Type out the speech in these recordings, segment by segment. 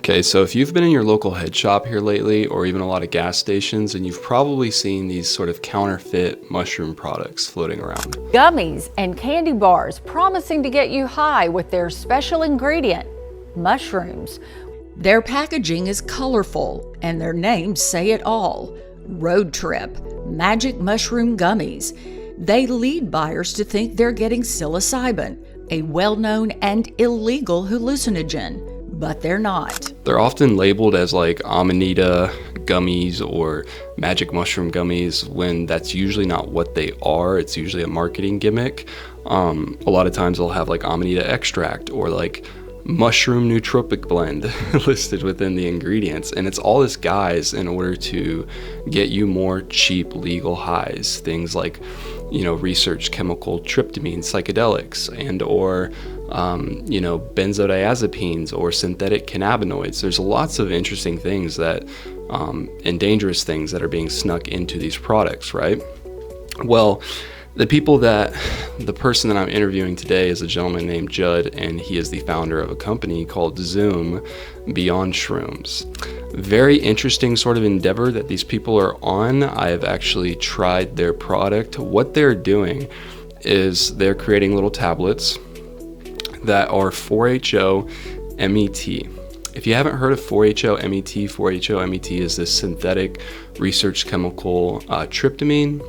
Okay, so if you've been in your local head shop here lately, or even a lot of gas stations, and you've probably seen these sort of counterfeit mushroom products floating around. Gummies and candy bars promising to get you high with their special ingredient, mushrooms. Their packaging is colorful and their names say it all. Road Trip, Magic Mushroom Gummies. They lead buyers to think they're getting psilocybin, a well-known and illegal hallucinogen, but they're not. They're often labeled as like Amanita gummies or magic mushroom gummies when that's usually not what they are. It's usually a marketing gimmick. A lot of times they'll have like Amanita extract or like mushroom nootropic blend listed within the ingredients, and it's all this guise in order to get you more cheap legal highs, things like research chemical tryptamine psychedelics and or benzodiazepines or synthetic cannabinoids. There's lots of interesting things that and dangerous things that are being snuck into these products, right? Well, the person that I'm interviewing today is a gentleman named Judd, and he is the founder of a company called Zoom Beyond Shrooms. Very interesting sort of endeavor that these people are on. I have actually tried their product. What they're doing is they're creating little tablets that are 4-HO-MET. If you haven't heard of 4-HO-MET, 4-HO-MET is this synthetic research chemical tryptamine.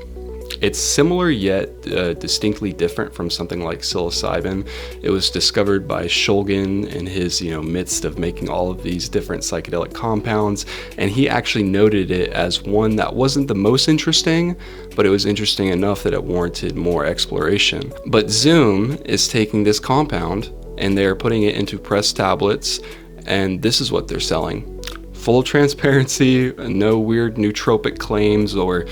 It's similar yet distinctly different from something like psilocybin. It was discovered by Shulgin in his midst of making all of these different psychedelic compounds, and he actually noted it as one that wasn't the most interesting, but it was interesting enough that it warranted more exploration. But Zoom is taking this compound and they're putting it into pressed tablets, and this is what they're selling. Full transparency, no weird nootropic claims or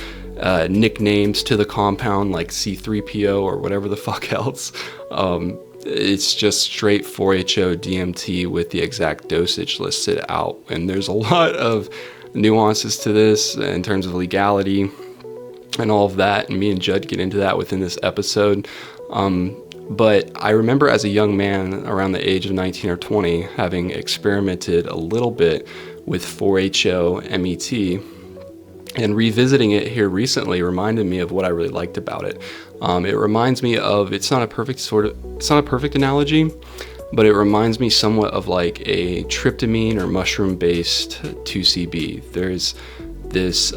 nicknames to the compound like C3PO or whatever the fuck else. It's just straight 4-HO DMT with the exact dosage listed out. And there's a lot of nuances to this in terms of legality and all of that. And me and Judd get into that within this episode. But I remember as a young man around the age of 19 or 20 having experimented a little bit with 4-HO-MET, and revisiting it here recently reminded me of what I really liked about it. It reminds me of, it's not a perfect analogy, but it reminds me somewhat of like a tryptamine or mushroom-based 2CB. There's this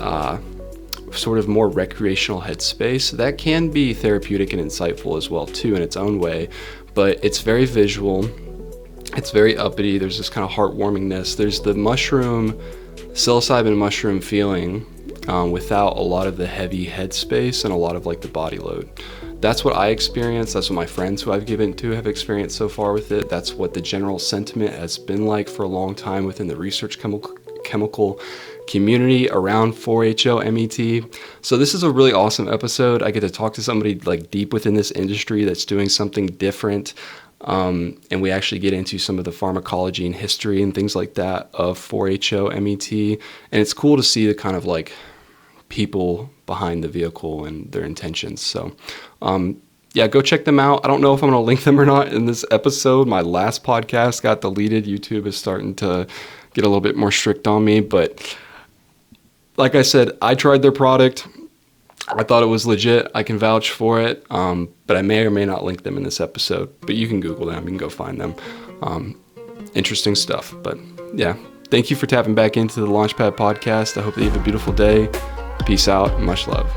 sort of more recreational headspace that can be therapeutic and insightful as well too in its own way, but it's very visual, it's very uppity, there's this kind of heartwarmingness, there's the psilocybin mushroom feeling without a lot of the heavy headspace and a lot of like the body load. That's what I experienced. That's what my friends who I've given to have experienced so far with it. That's what the general sentiment has been like for a long time within the research chemical community around 4-HO-MET. So this is a really awesome episode. I get to talk to somebody like deep within this industry that's doing something different. And we actually get into some of the pharmacology and history and things like that of 4-HO-MET. And it's cool to see the kind of like people behind the vehicle and their intentions. So, yeah, go check them out. I don't know if I'm going to link them or not in this episode. My last podcast got deleted. YouTube is starting to get a little bit more strict on me. But like I said, I tried their product. I thought it was legit. I can vouch for it. But I may or may not link them in this episode. But you can Google them. You can go find them. Interesting stuff. But yeah, thank you for tapping back into the Launchpad podcast. I hope that you have a beautiful day. Peace out and much love.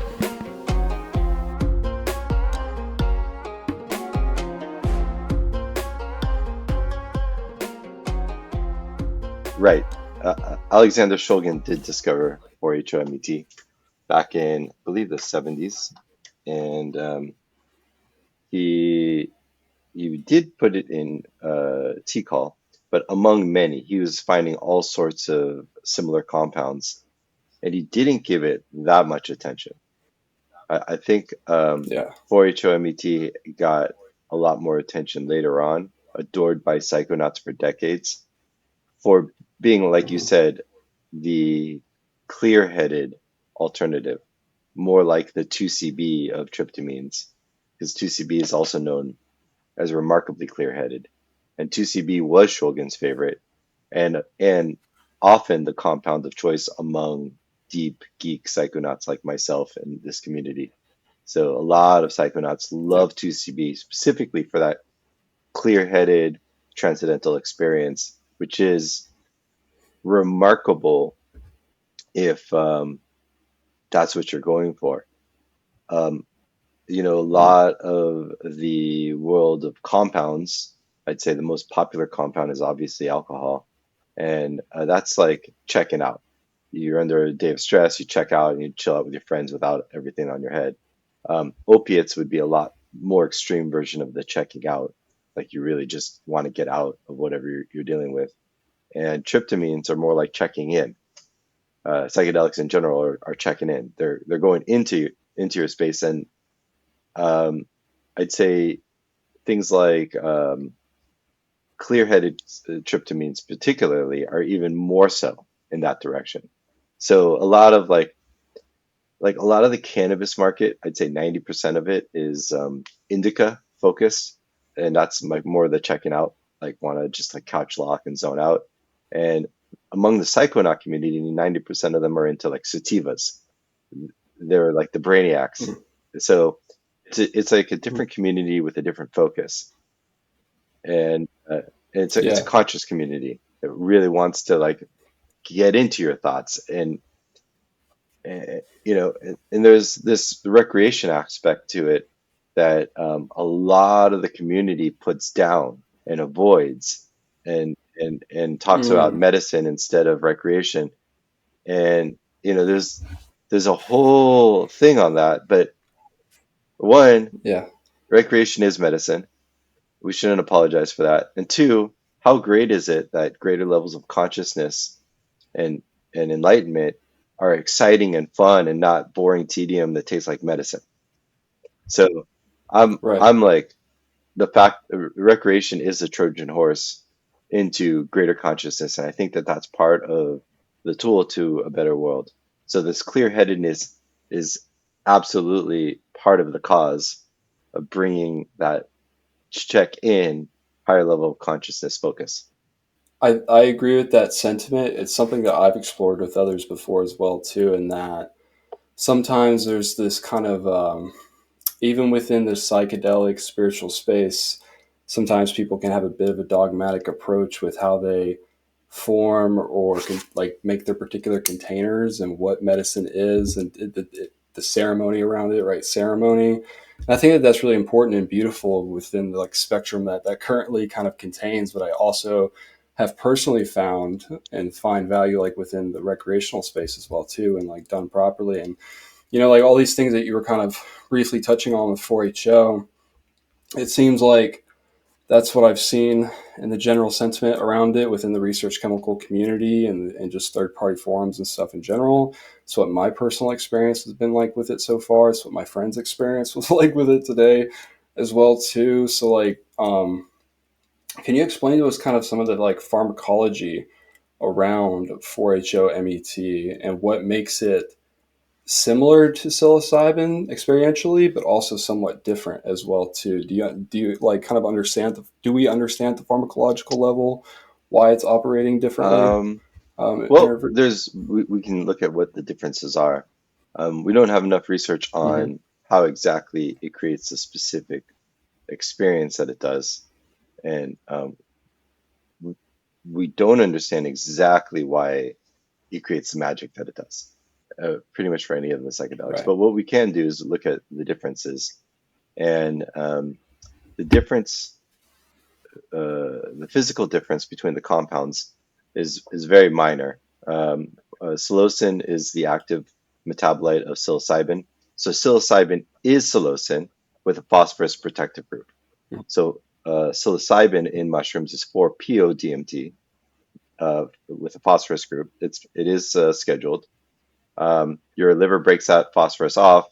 Right. Alexander Shulgin did discover 4-HO-MET back in, I believe, the 70s. And he did put it in Tikal, but among many, he was finding all sorts of similar compounds, and he didn't give it that much attention. I think 4-HO-MET got a lot more attention later on, adored by psychonauts for decades, for being, like you said, the clear-headed alternative, more like the 2CB of tryptamines, because 2CB is also known as remarkably clear-headed. And 2CB was Shulgin's favorite, and often the compound of choice among deep geek psychonauts like myself in this community. So a lot of psychonauts Yeah. love 2CB specifically for that clear-headed transcendental experience, which is remarkable if that's what you're going for. Um, a Mm. lot of the world of compounds, I'd say the most popular compound is obviously alcohol. And that's like checking out. You're under a day of stress, you check out and you chill out with your friends without everything on your head. Opiates would be a lot more extreme version of the checking out. Like you really just want to get out of whatever you're dealing with. And tryptamines are more like checking in. Psychedelics in general are checking in. They're going into your space, and um, I'd say things like clear-headed tryptamines, particularly, are even more so in that direction. So a lot of a lot of the cannabis market, I'd say 90% of it is indica focused, and that's like more the checking out, like want to just like couch lock and zone out. And among the psychonaut community, 90% of them are into like sativas. They're like the brainiacs. Mm. So it's like a Mm. different community with a different focus, and it's a Yeah. conscious community that really wants to like get into your thoughts and there's this recreation aspect to it that a lot of the community puts down and avoids and talks about Mm. medicine instead of recreation. And there's a whole thing on that. But one, Yeah. recreation is medicine. We shouldn't apologize for that. And two, how great is it that greater levels of consciousness and and enlightenment are exciting and fun and not boring tedium that tastes like medicine. So Right. I'm like the fact recreation is a Trojan horse into greater consciousness, and I think that that's part of the tool to a better world. So this clear-headedness is absolutely part of the cause of bringing that check in higher level of consciousness focus. I agree with that sentiment. It's something that I've explored with others before as well too, in that sometimes there's this kind of even within the psychedelic spiritual space, sometimes people can have a bit of a dogmatic approach with how they form or like make their particular containers and what medicine is and the ceremony around it, right? Ceremony. And I think that that's really important and beautiful within the like spectrum that currently kind of contains. But I also have personally found and find value like within the recreational space as well too, and like done properly. And like all these things that you were kind of briefly touching on with 4HO, it seems like that's what I've seen in the general sentiment around it within the research chemical community and just third party forums and stuff in general. It's what my personal experience has been like with it so far. It's what my friends' experience was like with it today as well too. So like, can you explain to us kind of some of the like pharmacology around 4HO MET and what makes it similar to psilocybin experientially, but also somewhat different as well too? Do you like kind of understand do we understand the pharmacological level why it's operating differently? Um, In well, we can look at what the differences are. We don't have enough research mm-hmm. on how exactly it creates a specific experience that it does, and we we don't understand exactly why it creates the magic that it does. Pretty much for any of the psychedelics. Right. But what we can do is look at the differences, and the difference, the physical difference between the compounds is very minor. Psilocin is the active metabolite of psilocybin. So psilocybin is psilocin with a phosphorus protective group. So psilocybin in mushrooms is 4-PO-DMT with a phosphorus group. It is scheduled. Your liver breaks that phosphorus off,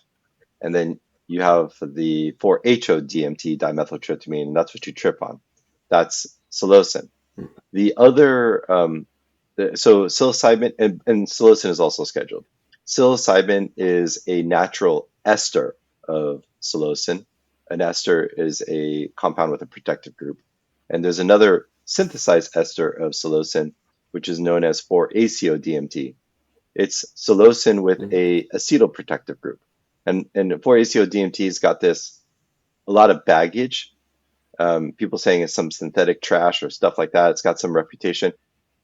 and then you have the 4-HO-DMT dimethyltryptamine, and that's what you trip on. That's psilocin. The other, so psilocybin and psilocin is also scheduled. Psilocybin is a natural ester of psilocin. An ester is a compound with a protective group. And there's another synthesized ester of psilocin which is known as 4-ACO-DMT. It's psilocin with a acetyl-protective group. And 4-ACO-DMT's got a lot of baggage. People saying it's some synthetic trash or stuff like that. It's got some reputation.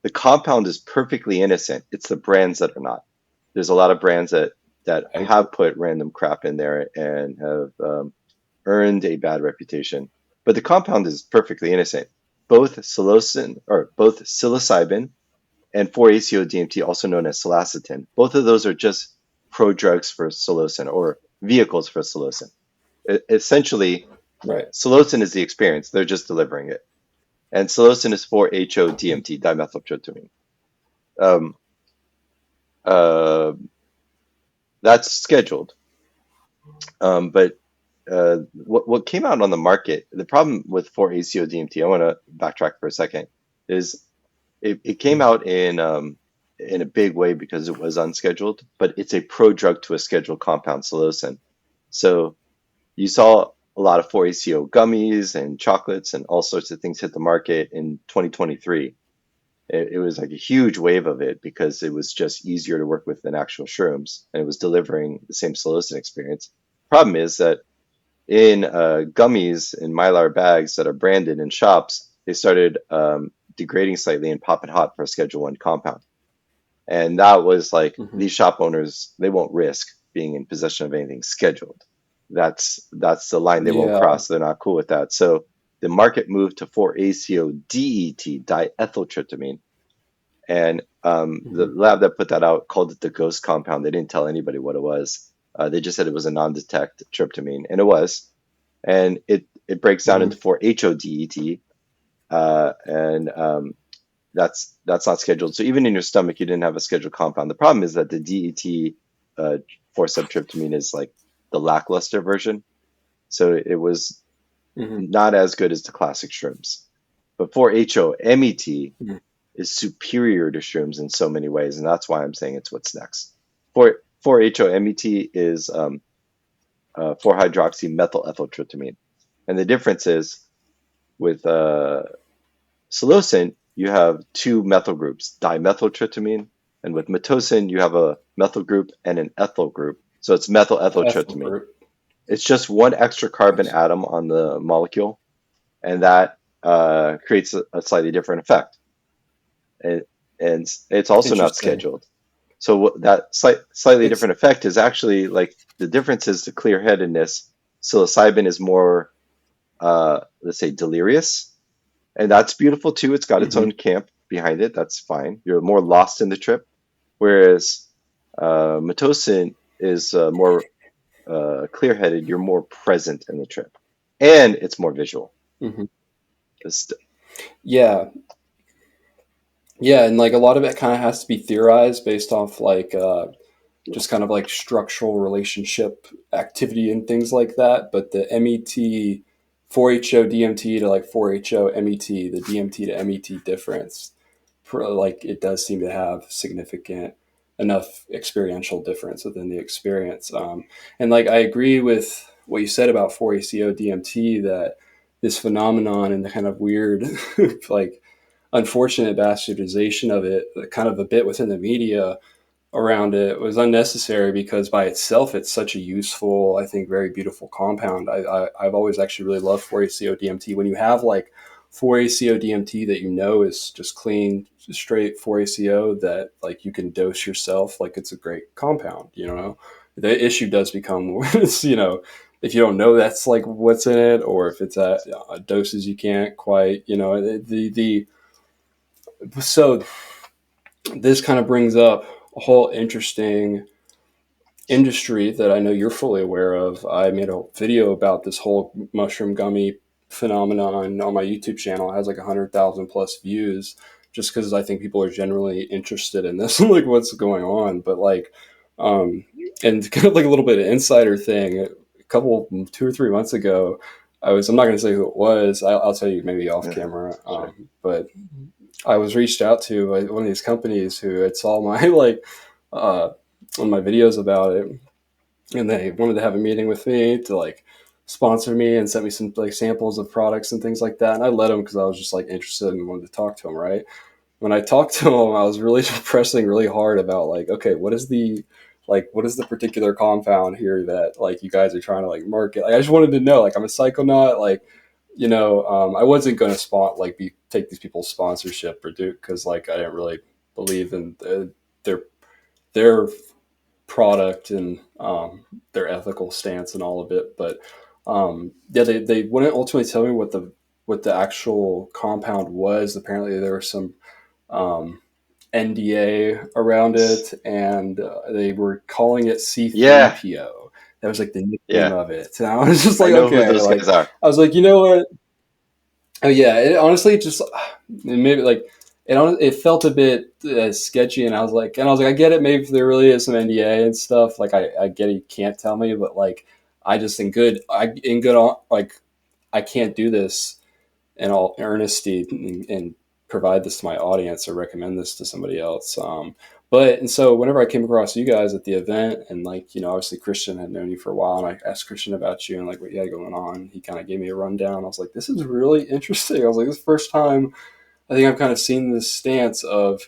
The compound is perfectly innocent. It's the brands that are not. There's a lot of brands that have put random crap in there and have earned a bad reputation. But the compound is perfectly innocent. Both psilocybin and 4-ACO-DMT, also known as psilocybin, both of those are just prodrugs for psilocin, or vehicles for psilocin. Essentially, psilocin is the experience. They're just delivering it. And psilocin is 4-HO-DMT, dimethyltryptamine. That's scheduled. But what came out on the market, the problem with 4-ACO-DMT, I want to backtrack for a second, is it came out in a big way because it was unscheduled, but it's a prodrug to a scheduled compound, psilocin. So you saw a lot of 4-ACO gummies and chocolates and all sorts of things hit the market in 2023. It was like a huge wave of it because it was just easier to work with than actual shrooms, and it was delivering the same psilocin experience. Problem is that in gummies in Mylar bags that are branded in shops, they started degrading slightly and popping hot for a Schedule 1 compound. And that was like, these shop owners, they won't risk being in possession of anything scheduled. That's the line they won't cross. They're not cool with that. So the market moved to 4-ACO-DET, diethyltryptamine. And the lab that put that out called it the ghost compound. They didn't tell anybody what it was. They just said it was a non-detect tryptamine, and it was. And it breaks down into 4-HO-DET, and that's not scheduled. So even in your stomach, you didn't have a scheduled compound. The problem is that the DET 4-subtryptamine is like the lackluster version. So it was not as good as the classic shrooms. But 4-HO-MET is superior to shrooms in so many ways, and that's why I'm saying it's what's next. 4-HO-MET is 4-hydroxymethylethyltryptamine. And the difference is with psilocin, you have two methyl groups, dimethyltryptamine, and with Metocin, you have a methyl group and an ethyl group. So it's methylethyltryptamine. It's just one extra carbon atom on the molecule, and that creates a slightly different effect. And it's also not scheduled. So that slightly different effect is actually like the difference is the clear-headedness. Psilocybin is more, let's say, delirious, and that's beautiful too. It's got its own camp behind it. That's fine. You're more lost in the trip, whereas Metocin is more clear-headed. You're more present in the trip, and it's more visual. Yeah, and like a lot of it kind of has to be theorized based off like just kind of like structural relationship activity and things like that. But the MET, 4-HO-DMT to like 4-HO-MET, the DMT to MET difference, like it does seem to have significant enough experiential difference within the experience. And like I agree with what you said about 4-ACO-DMT, that this phenomenon and the kind of weird like unfortunate bastardization of it, kind of a bit within the media around it, was unnecessary, because by itself it's such a useful, I think, very beautiful compound. I've always actually really loved 4-ACO-DMT. When you have like 4-ACO-DMT that you know is just clean, straight 4-ACO that like you can dose yourself, like it's a great compound, you know. The issue does become, you know, if you don't know that's like what's in it, or if it's at doses you can't quite, you know, so this kind of brings up a whole interesting industry that I know you're fully aware of. I made a video about this whole mushroom gummy phenomenon on my YouTube channel. It has like 100,000 plus views, just because I think people are generally interested in this, like what's going on. But like, and kind of like a little bit of insider thing, a couple, 2 or 3 months ago, I'm not going to say who it was. I'll tell you maybe off camera. But I was reached out to by one of these companies who had saw my like one of my videos about it, and they wanted to have a meeting with me to like sponsor me and sent me some like samples of products and things like that. And I let them because I was just like interested and wanted to talk to them, right? when I talked to him, I was really pressing really hard about like, okay, what is the particular compound here that like you guys are trying to like market? Like, I just wanted to know. Like, I'm a psychonaut. Like, I wasn't going to take these people's sponsorship or do because like I didn't really believe in their their product and their ethical stance and all of it. But yeah, they wouldn't ultimately tell me what the actual compound was. Apparently, there was some um, NDA around it, and they were calling it Yeah, C3PO. That was like the nickname yeah. of it. And I was just I like, know who okay, those like guys are. I was like, you know what? Oh yeah, it honestly just maybe like it felt a bit sketchy, and I get it. Maybe if there really is some NDA and stuff. Like I get it. You can't tell me, but like I just in good like I can't do this in all earnesty and provide this to my audience or recommend this to somebody else. And so whenever I came across you guys at the event, and like obviously Christian had known you for a while, and I asked Christian about you and like what you had going on. He kind of gave me a rundown. I was like, this is really interesting. I was like, this is the first time I think I've kind of seen this stance of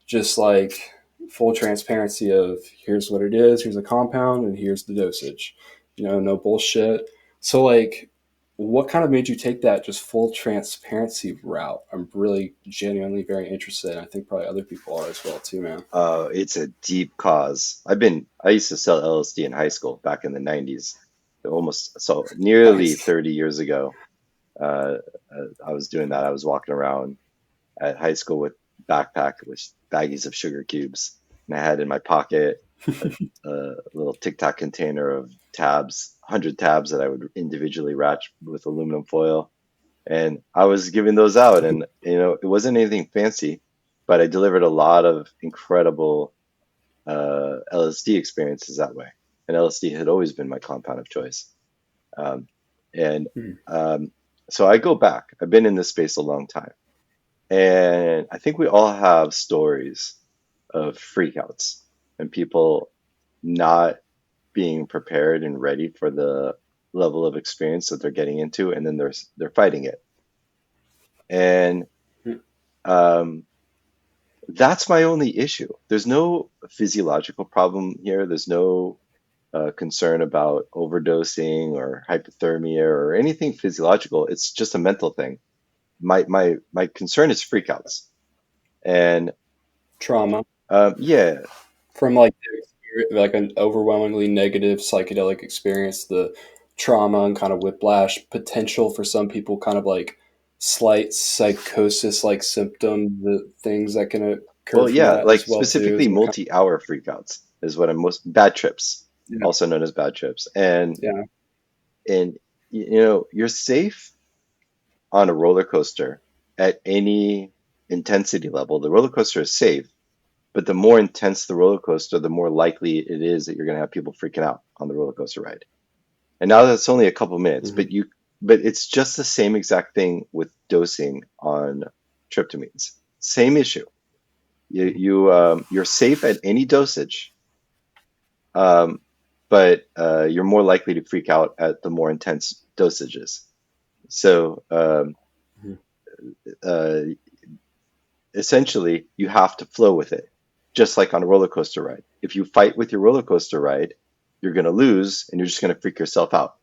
just like full transparency of here's what it is, here's a compound, and here's the dosage. No bullshit. So like, what kind of made you take that just full transparency route? I'm really genuinely very interested, and I think probably other people are as well too, man. It's a deep cause. I used to sell LSD in high school back in the 90s, almost so nearly Nice. 30 years ago. Uh, I was doing that. I was walking around at high school with backpack with baggies of sugar cubes, and I had in my pocket a little Tic Tac container of tabs, 100 tabs that I would individually wrap with aluminum foil, and I was giving those out, and it wasn't anything fancy, but I delivered a lot of incredible LSD experiences that way. And LSD had always been my compound of choice. Um, and Mhm. so I go back. I've been in this space a long time. And I think we all have stories of freakouts and people not being prepared and ready for the level of experience that they're getting into, and then they're fighting it. And um, that's my only issue. There's no physiological problem here. There's no concern about overdosing or hypothermia or anything physiological. It's just a mental thing. My concern is freakouts, and Trauma yeah, from like an overwhelmingly negative psychedelic experience, the trauma and kind of whiplash potential for some people, kind of like slight psychosis like symptom, the things that can occur well, from yeah, that like as well too. specifically Is what kind multi-hour freakouts is what I'm most bad trips, of, also known as bad trips, and yeah. and you're safe on a roller coaster at any intensity level. The roller coaster is safe, but the more intense the roller coaster, the more likely it is that you're going to have people freaking out on the roller coaster ride. And now that's only a couple minutes, Mhm. but it's just the same exact thing with dosing on tryptamines. Same issue. You're safe at any dosage, um, but you're more likely to freak out at the more intense dosages. So Mhm. uh, essentially, you have to flow with it, just like on a roller coaster ride. If you fight with your roller coaster ride, you're going to lose and you're just going to freak yourself out.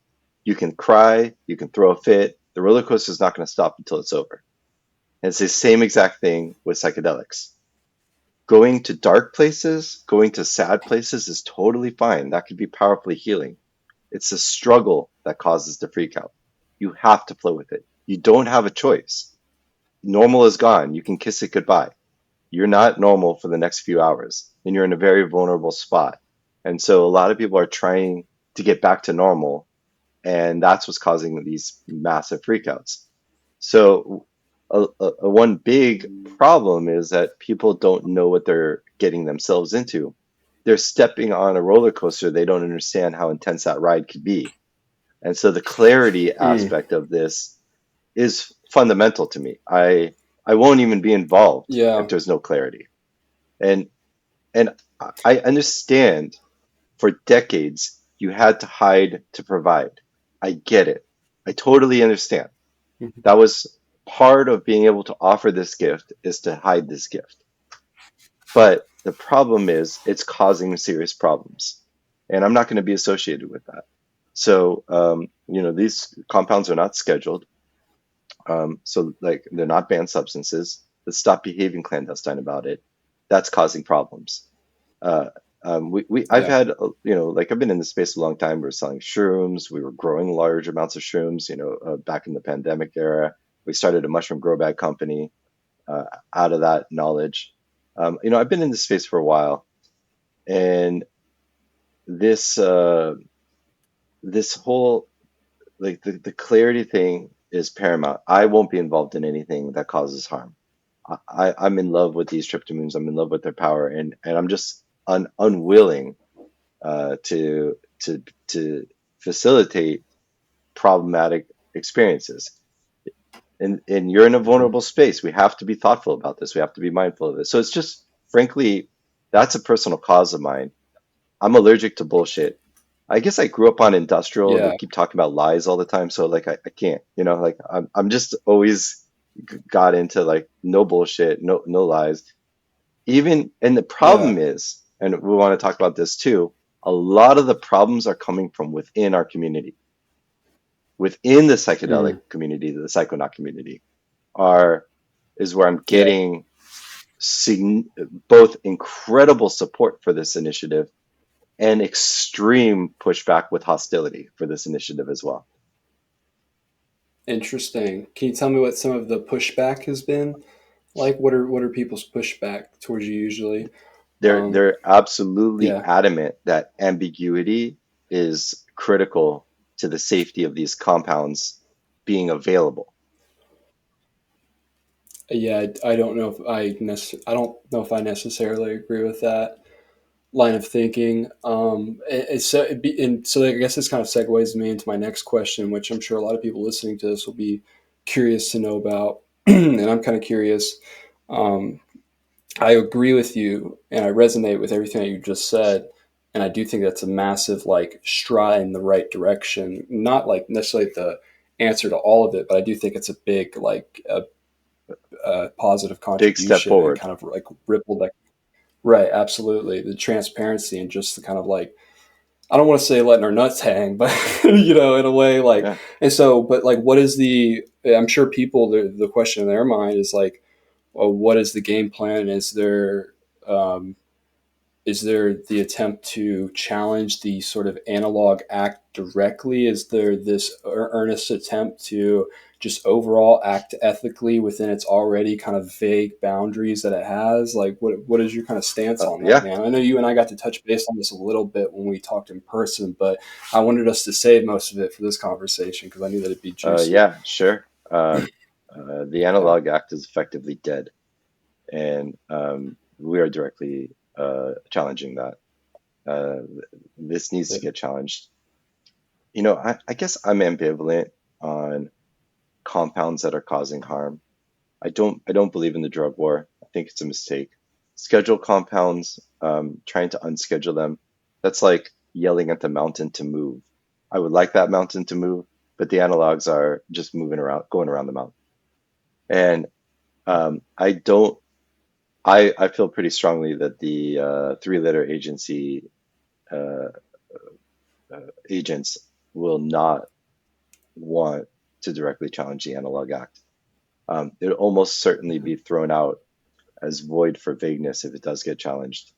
You can cry, you can throw a fit. The roller coaster is not going to stop until it's over. And it's the same exact thing with psychedelics. Going to dark places, going to sad places is totally fine. That could be powerfully healing. It's the struggle that causes the freak out. You have to flow with it. You don't have a choice. Normal is gone. You can kiss it goodbye. You're not normal for the next few hours, and you're in a very vulnerable spot. And so a lot of people are trying to get back to normal, and that's what's causing these massive freakouts. So one big problem is that people don't know what they're getting themselves into. They're stepping on a roller coaster. They don't understand how intense that ride could be. And so the clarity Mm. aspect of this is fundamental to me. I won't even be involved if Yeah. there's no clarity. And and I understand for decades you had to hide to provide. I get it. I totally understand. Mhm. That was part of being able to offer this gift is to hide this gift. But the problem is it's causing serious problems. And I'm not going to be associated with that. So, these compounds are not scheduled. So like they're not banned substances. Let's stop behaving clandestine about it. That's causing problems. Uh, I've Yeah. had, like I've been in the space a long time. We were selling shrooms. We were growing large amounts of shrooms, back in the pandemic era. We started a mushroom grow bag company out of that knowledge. I've been in this space for a while, and this this whole like the clarity thing is paramount. I won't be involved in anything that causes harm. I'm in love with these tryptamines. I'm in love with their power, and I'm just unwilling to facilitate problematic experiences. And you're in a vulnerable space. We have to be thoughtful about this. We have to be mindful of this. So it's just, frankly, that's a personal cause of mine. I'm allergic to bullshit. I guess I grew up on industrial. They Yeah. keep talking about lies all the time. So like I can't, like I'm just always got into like no bullshit, no lies. And the Yeah. problem is, and we want to talk about this too, a lot of the problems are coming from within our community, within the psychedelic Mm. community, the psychonaut community, are is where I'm Yeah. getting both incredible support for this initiative and extreme pushback with hostility for this initiative as well. Interesting. Can you tell me what some of the pushback has been? Like, what are people's pushback towards you usually? Um, They're absolutely yeah. adamant that ambiguity is critical to the safety of these compounds being available. Yeah, I don't know if I don't know if I necessarily agree with that line of thinking. And so I guess this kind of segues me into my next question, which I'm sure a lot of people listening to this will be curious to know about, and I'm kind of curious. Um, I agree with you, and I resonate with everything that you just said, and I do think that's a massive like stride in the right direction. Not like necessarily the answer to all of it, but I do think it's a big like a positive Big step contribution and forward. kind of like ripple that. Right, absolutely. The transparency and just the kind of like I don't want to say letting our nuts hang, but in a way like Yeah. and so but like what is the I'm sure people the question in their mind is like, well, what is the game plan? Um is there the attempt to challenge the sort of Analog Act directly? Is there this earnest attempt to just overall act ethically within its already kind of vague boundaries that it has? Like, what is your kind of stance on that, Yeah. man? I know you and I got to touch base on this a little bit when we talked in person, but I wanted us to save most of it for this conversation because I knew that it'd be juicy. Yeah, sure. The Yeah. Analog Act is effectively dead, and we are directly challenging that. Uh, this needs Yeah. to get challenged. I guess I'm ambivalent on compounds that are causing harm. I don't believe in the drug war. I think it's a mistake. Schedule compounds, trying to unschedule them, that's like yelling at the mountain to move. I would like that mountain to move, but the analogs are just moving around, going around the mountain. And I don't. I feel pretty strongly that the three-letter agency uh, agents will not want to directly challenge the Analog Act. It will almost certainly be thrown out as void for vagueness if it does get challenged.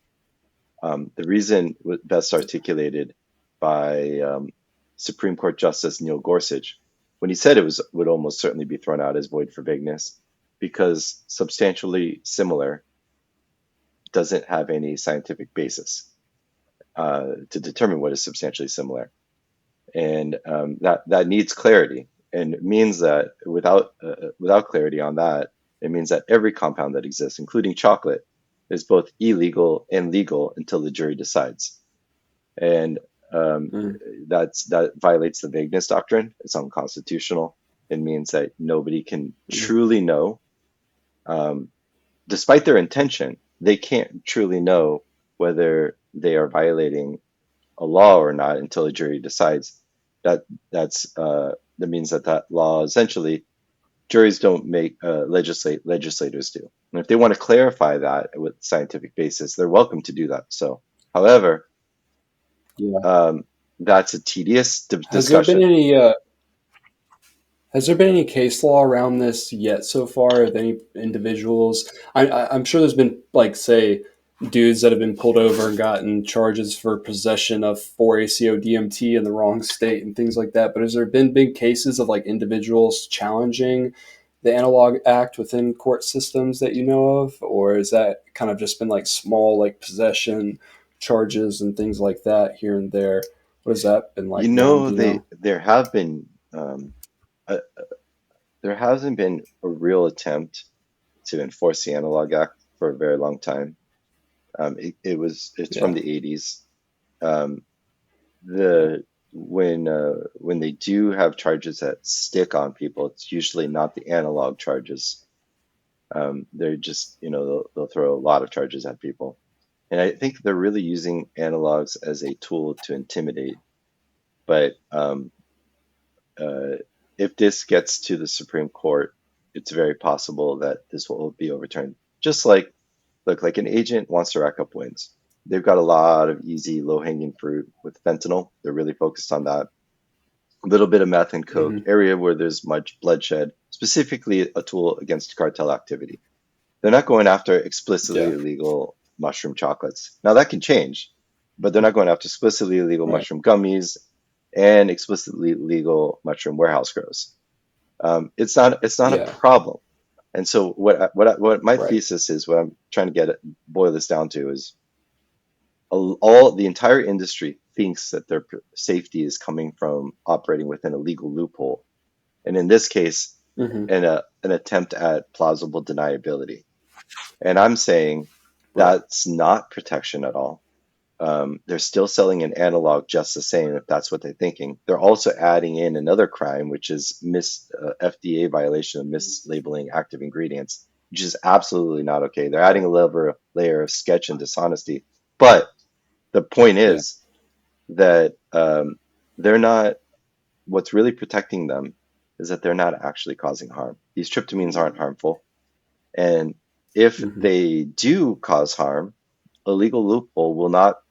The reason best articulated by Supreme Court Justice Neil Gorsuch when he said would almost certainly be thrown out as void for vagueness because substantially similar doesn't have any scientific basis to determine what is substantially similar, and that needs clarity, and it means that without clarity on that, it means that every compound that exists, including chocolate, is both illegal and legal until the jury decides, and um, Mm. that violates the vagueness doctrine. It's unconstitutional. It means that nobody can Mm. truly know, um, despite their intention, they can't truly know whether they are violating a law or not until a jury decides. That means that law essentially juries don't make legislate, legislators do. And if they want to clarify that with scientific basis, they're welcome to do that. So, however, Yeah. um, that's a tedious Has there been discussion. any Has there been any case law around this yet so far? Of any individuals? I'm sure there's been, like, say, dudes that have been pulled over and gotten charges for possession of 4-ACO DMT in the wrong state and things like that. But has there been big cases of, like, individuals challenging the Analog Act within court systems that you know of, or is that kind of just been like small, like, possession charges and things like that here and there? What has that been You like around? know, Do you know? um, uh, there hasn't been a real attempt to enforce the Analog Act for a very long time. It's from Yeah. the 80s. Um, the when they do have charges that stick on people, it's usually not the analog charges. They're just, they'll throw a lot of charges at people. And I think they're really using analogs as a tool to intimidate. But uh, if this gets to the Supreme Court, it's very possible that this will be overturned. Just like, look, like an agent wants to rack up wins. They've got a lot of easy, low-hanging fruit with fentanyl. They're really focused on that. A little bit of meth and coke, Hmm. area where there's much bloodshed, specifically a tool against cartel activity. They're not going after explicitly Yeah. illegal mushroom chocolates. Now that can change, but they're not going after explicitly illegal Right. mushroom gummies and explicitly legal mushroom warehouse grows. It's not a Yeah. problem. And so what my Right. thesis is, what I'm trying to boil this down to is all the entire industry thinks that their safety is coming from operating within a legal loophole, and in this case, Hmm. an attempt at plausible deniability. And I'm saying Right. that's not protection at all. They're still selling an analog just the same if that's what they're thinking. They're also adding in another crime, which is FDA violation of mislabeling active ingredients, which is absolutely not okay. They're adding Right. a layer of sketch and dishonesty. But the point Yeah. is that they're not, what's really protecting them is that they're not actually causing harm. These tryptamines aren't harmful. And if Hmm. they do cause harm, a legal loophole will not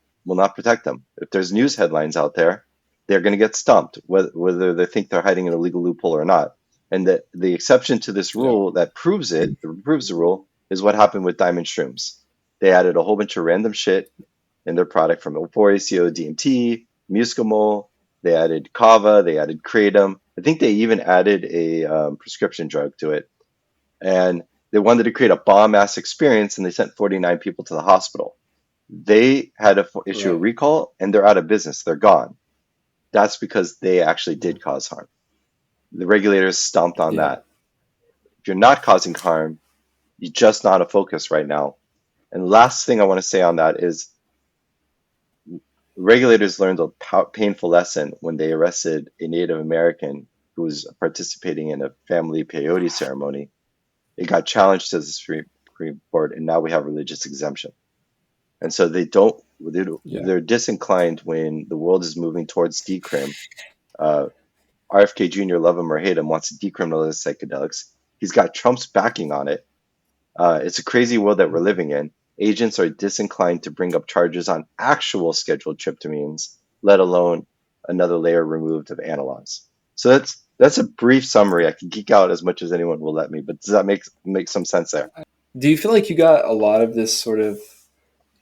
protect them. If there's news headlines out there, they're going to get stumped, whether they think they're hiding in a legal loophole or not. And the exception to this Yeah. rule that proves the rule, is what happened with Diamond Shrooms. They added a whole bunch of random shit in their product, from 4-ACO DMT, muscimol. They added kava. They added kratom. I think they even added a prescription drug to it. And they wanted to create a bomb ass experience, and they sent 49 people to the hospital. They had to issue a Right. recall, and they're out of business. They're gone. That's because they actually did cause harm. The regulators stomped on Yeah. that. If you're not causing harm, you're just not a focus right now. And the last thing I want to say on that is, regulators learned a painful lesson when they arrested a Native American who was participating in a family peyote ceremony. It got challenged to the Supreme Court, and now we have religious exemption. And so Yeah. they're disinclined when the world is moving towards decrim. Uh, RFK Jr., love him or hate him, wants to decriminalize psychedelics. He's got Trump's backing on it. It's a crazy world that we're living in. Agents are disinclined to bring up charges on actual scheduled tryptamines, let alone another layer removed of analogs. So that's a brief summary. I can geek out as much as anyone will let me, but does that make some sense there? Do you feel like you got a lot of this sort of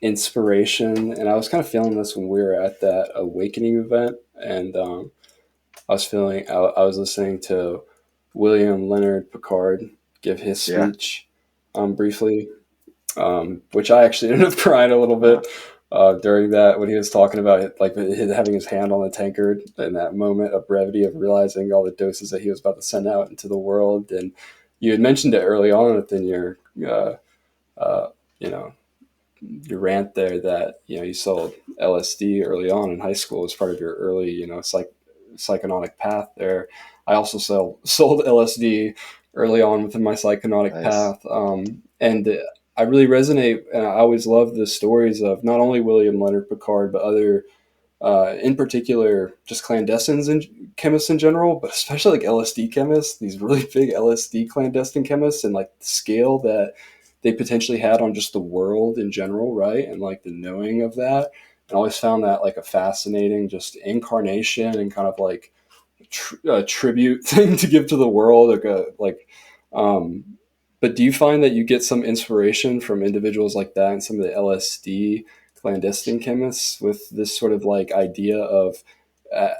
inspiration? And I was kind of feeling this when we were at that awakening event, and I was listening to William Leonard Picard give his Yeah. speech briefly, which I actually ended up crying a little Uh-huh. bit during that, when he was talking about it, like having his hand on the tankard in that moment of brevity of realizing all the doses that he was about to send out into the world. And you had mentioned it early on within uh, uh, you know, your rant there, that you sold LSD early on in high school as part of your early psychonautic path there. I also sold LSD early on within my psychonautic Nice. path, and I really resonate, and I always love the stories of not only William Leonard Picard but other in particular, just clandestines and chemists in general, but especially like LSD chemists, these really big LSD clandestine chemists, and like the scale that they potentially had on just the world in general, right? And like the knowing of that. I always found that like a fascinating just incarnation and kind of like tribute thing to give to the world. Um, but do you find that you get some inspiration from individuals like that and some of the LSD clandestine chemists with this sort of like idea of uh,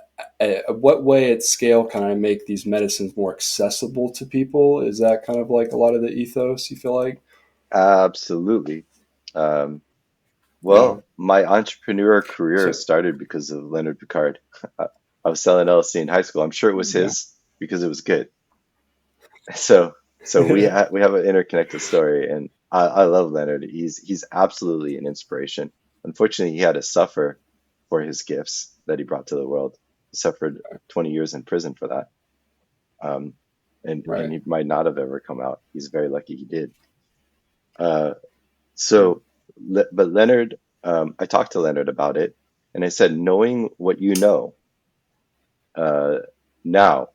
what way at scale can I make these medicines more accessible to people? Is that kind of like a lot of the ethos you feel like? Absolutely. Um, Yeah. well, my entrepreneur career So, started because of Leonard Picard. I was selling LSD in high school. I'm sure it was yeah. his because it was good. So, we have an interconnected story, and I love Leonard. He's absolutely an inspiration. Unfortunately, he had to suffer for his gifts that he brought to the world. He suffered 20 years in prison for that, um, and Right. he might not have ever come out. He's very lucky he did. Uh, Hmm. so, but Leonard, I talked to Leonard about it, and I said, knowing what you know uh, now,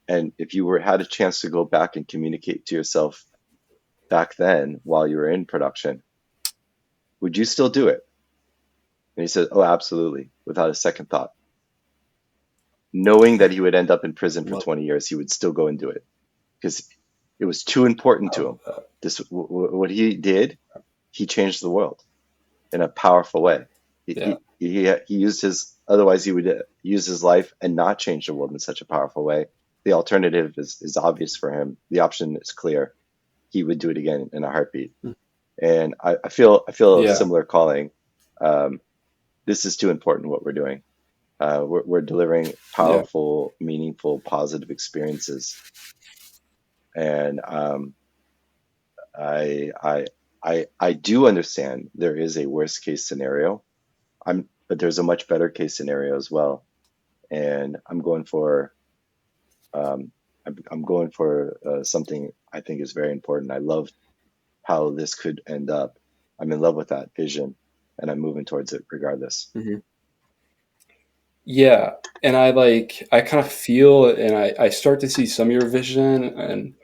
and if you were had a chance to go back and communicate to yourself back then while you were in production, would you still do it? And he said, oh, absolutely, without a second thought. Knowing that he would end up in prison for Love, 20 years, he would still go and do it because it was too important to him. love that. What he did, he changed the world in a powerful way. Yeah. He used his, otherwise he would use his life and not change the world in such a powerful way. The alternative is obvious for him. The option is clear. He would do it again in a heartbeat. And I feel a Yeah. similar calling. Um, this is too important what we're doing. We're delivering Yeah. powerful, meaningful, positive experiences, and I I do understand there is a worst case scenario. But there's a much better case scenario as well, and um, I'm going for something I think is very important. I love how this could end up. I'm in love with that vision, and I'm moving towards it regardless. Mhm. Yeah, and I kind of feel and I start to see some of your vision, and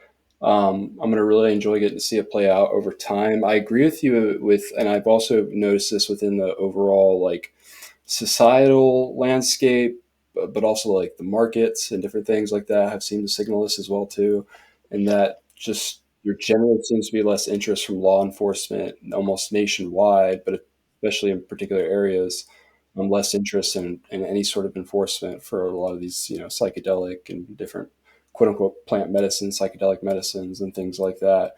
I'm gonna really enjoy getting to see it play out over time. I agree with you with, and I've also noticed this within the overall like societal landscape, but also like the markets and different things like that have seemed to signal this as well too, and that just there generally seems to be less interest from law enforcement almost nationwide, but especially in particular areas less interest in any sort of enforcement for a lot of these, psychedelic and different quote unquote plant medicines, psychedelic medicines, and things like that.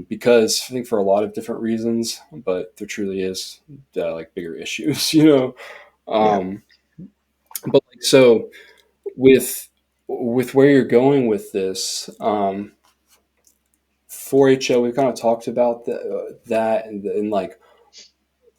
Because I think for a lot of different reasons, but there truly is like bigger issues, Yeah, Um, but like so with where you're going with this, 4-HO, we've kind of talked about that and like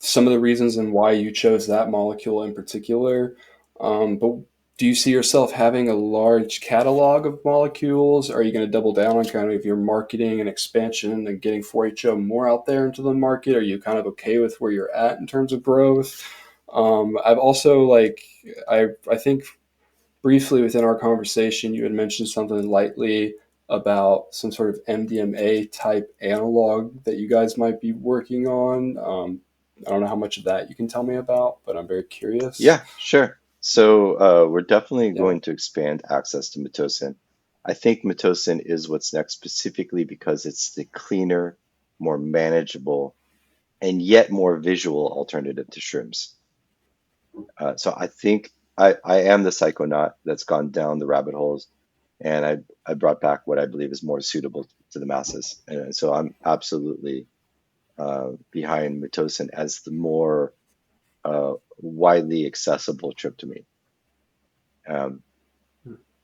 some of the reasons and why you chose that molecule in particular. But do you see yourself having a large catalog of molecules? Are you going to double down on kind of your marketing and expansion and getting 4-HO more out there into the market? Are you kind of okay with where you're at in terms of growth? I've also like I think briefly within our conversation you had mentioned something lightly about some sort of MDMA type analog that you guys might be working on. I don't know how much of that you can tell me about, but I'm very curious. yeah, sure. So we're definitely Yeah. going to expand access to Metocin. I think Metocin is what's next specifically because it's the cleaner, more manageable, and yet more visual alternative to shrooms. So I think I am the psychonaut that's gone down the rabbit holes, and I brought back what I believe is more suitable to the masses. And so I'm absolutely behind Metocin as the more widely accessible tryptamine, um,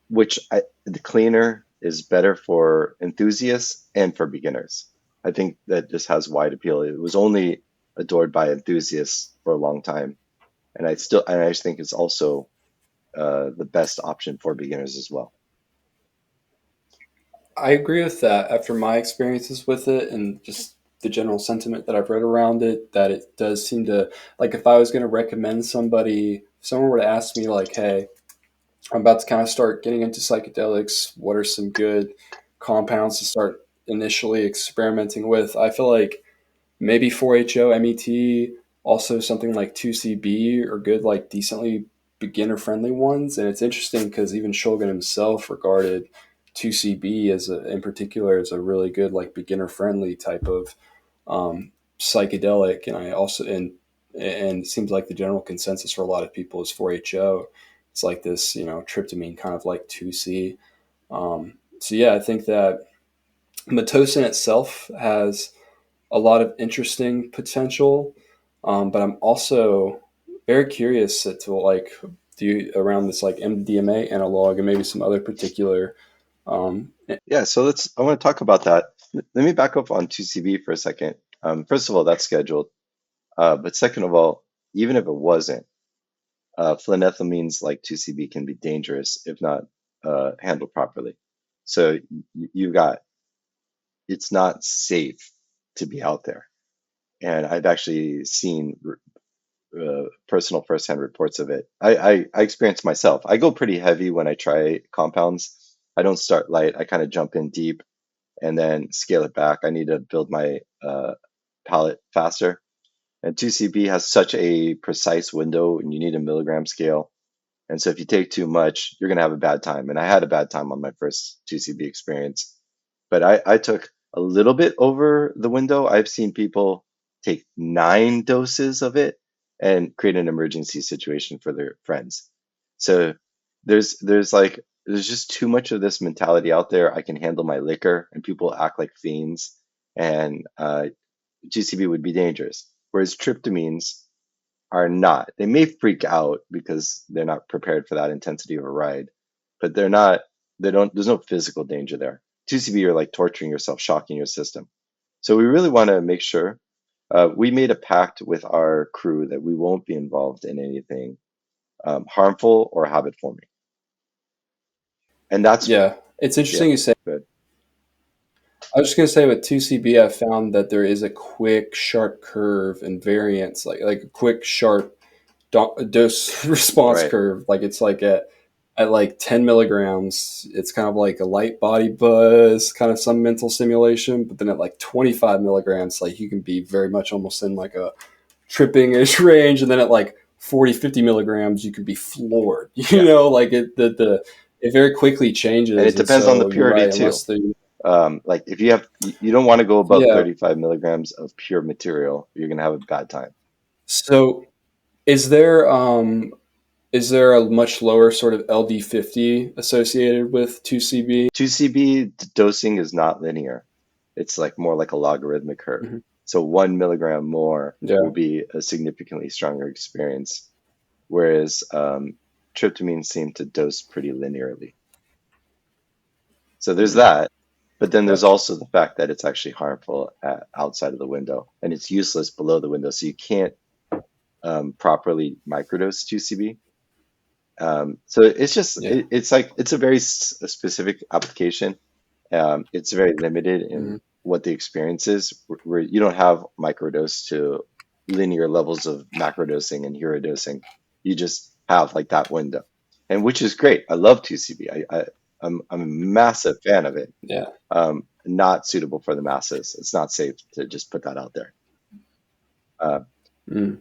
the cleaner is better for enthusiasts and for beginners. I think that this has wide appeal. It was only adored by enthusiasts for a long time, and I think it's also the best option for beginners as well. I agree with that after my experiences with it and just the general sentiment that I've read around it, that it does seem to, like, if I was going to recommend somebody, if someone were to ask me, like, hey, I'm about to kind of start getting into psychedelics, what are some good compounds to start initially experimenting with? I feel like maybe 4-HO, MET, also something like 2CB are good, like decently beginner friendly ones. And it's interesting because even Shulgin himself regarded 2CB as in particular as a really good, like, beginner friendly type of psychedelic. And I also, and it seems like the general consensus for a lot of people is 4-HO. It's like this, tryptamine kind of like 2C. So yeah, I think that Metocin itself has a lot of interesting potential, but I'm also very curious to, like, around this, like, MDMA analog and maybe some other particular. Um, Yeah, so I want to talk about that. Let me back up on 2CB for a second. First of all, that's scheduled. But second of all, even if it wasn't, phenethylamines like 2CB can be dangerous if not handled properly. So you got, it's not safe to be out there. And I've actually seen personal firsthand reports of it. I experienced myself. I go pretty heavy when I try compounds. I don't start light. I kind of jump in deep and then scale it back. I need to build my palate faster. And 2CB has such a precise window, and you need a milligram scale. And so if you take too much, you're going to have a bad time. And I had a bad time on my first 2CB experience. But I took a little bit over the window. I've seen people take 9 doses of it and create an emergency situation for their friends. So there's just too much of this mentality out there. I can handle my liquor, and people act like fiends, and GCB would be dangerous. Whereas tryptamines are not. They may freak out because they're not prepared for that intensity of a ride, but they're not. They don't. There's no physical danger there. 2CB, you're like torturing yourself, shocking your system. So we really want to make sure. We made a pact with our crew that we won't be involved in anything harmful or habit forming, and that's yeah, it's yeah. interesting you say. Good. I was just gonna say with 2CB, I found that there is a quick, sharp curve and variance, like a quick, sharp dose response Right. curve. Like it's like at like 10 milligrams, it's kind of like a light body buzz, kind of some mental stimulation. But then at like 25 milligrams, like you can be very much almost in like a tripping-ish range. And then at like 40, 50 milligrams, you can be floored. Yeah. Like it very quickly changes. And it depends on the So you're purity right, too. unless the Like if you don't want to go above yeah. 35 milligrams of pure material, you're gonna have a bad time. So is there a much lower sort of LD50 associated with 2CB? 2CB dosing is not linear. It's like more like a logarithmic curve. Mhm. So 1 milligram more Yeah. will be a significantly stronger experience, whereas tryptamine seem to dose pretty linearly. So there's that, but then there's Gotcha. also the fact that it's actually harmful outside of the window, and it's useless below the window. So you can't properly microdose 2CB. So it's just Yeah. it's like it's a very specific application. It's very limited in Mhm. what the experience is, where you don't have microdose to linear levels of macrodosing and hero dosing. You just have like that window, and which is great. I love 2CB. I'm a massive fan of it. Yeah. Not suitable for the masses. It's not safe to just put that out there. Uh, Mm.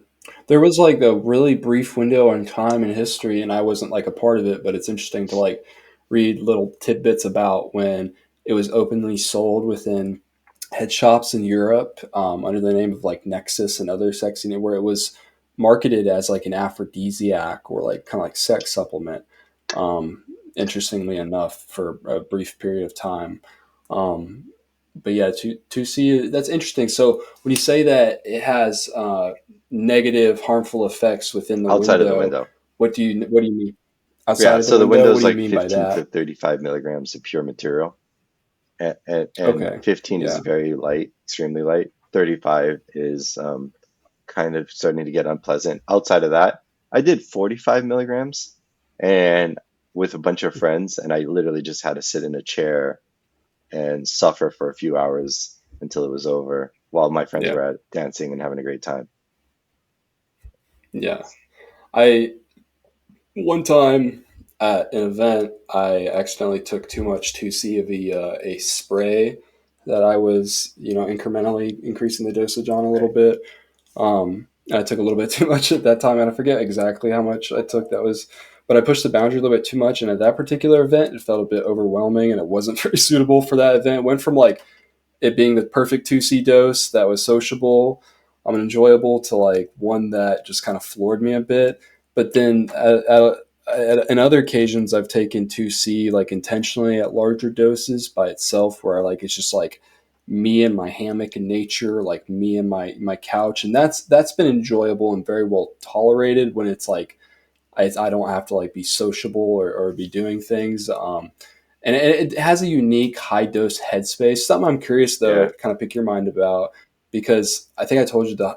There was like a really brief window in time in history, and I wasn't like a part of it, but it's interesting to like read little tidbits about when it was openly sold within head shops in Europe under the name of like Nexus and other sexy, where it was marketed as like an aphrodisiac or like kind of like sex supplement. Interestingly enough, for a brief period of time. Um, but yeah, to see that's interesting. So when you say that it has negative, harmful effects within the outside of the window, window. what do you mean Yeah, outside of the so the window? window What is do you like mean by 15 to that? 35 milligrams of pure material, and Okay, 15 is yeah. very light, extremely light. 35 is kind of starting to get unpleasant. Outside of that, I did 45 milligrams and with a bunch of friends, and I literally just had to sit in a chair and suffer for a few hours until it was over while my friends Yeah. were out dancing and having a great time. Yeah. I One time at an event, I accidentally took too much 2C of a spray that I was, incrementally increasing the dosage on a little Right. bit. I took a little bit too much at that time, and I forget exactly how much I took. But I pushed the boundary a little bit too much. And at that particular event, it felt a bit overwhelming, and it wasn't very suitable for that event. It went from like it being the perfect 2C dose that was sociable, enjoyable, to like one that just kind of floored me a bit. But then in other occasions, I've taken 2C like intentionally at larger doses by itself, where like it's just like me and my hammock in nature, like me and my couch, and that's been enjoyable and very well tolerated when it's like I don't have to like be sociable or be doing things. And it has a unique high dose headspace. Something I'm curious though Yeah. to kind of pick your mind about, because I think I told you the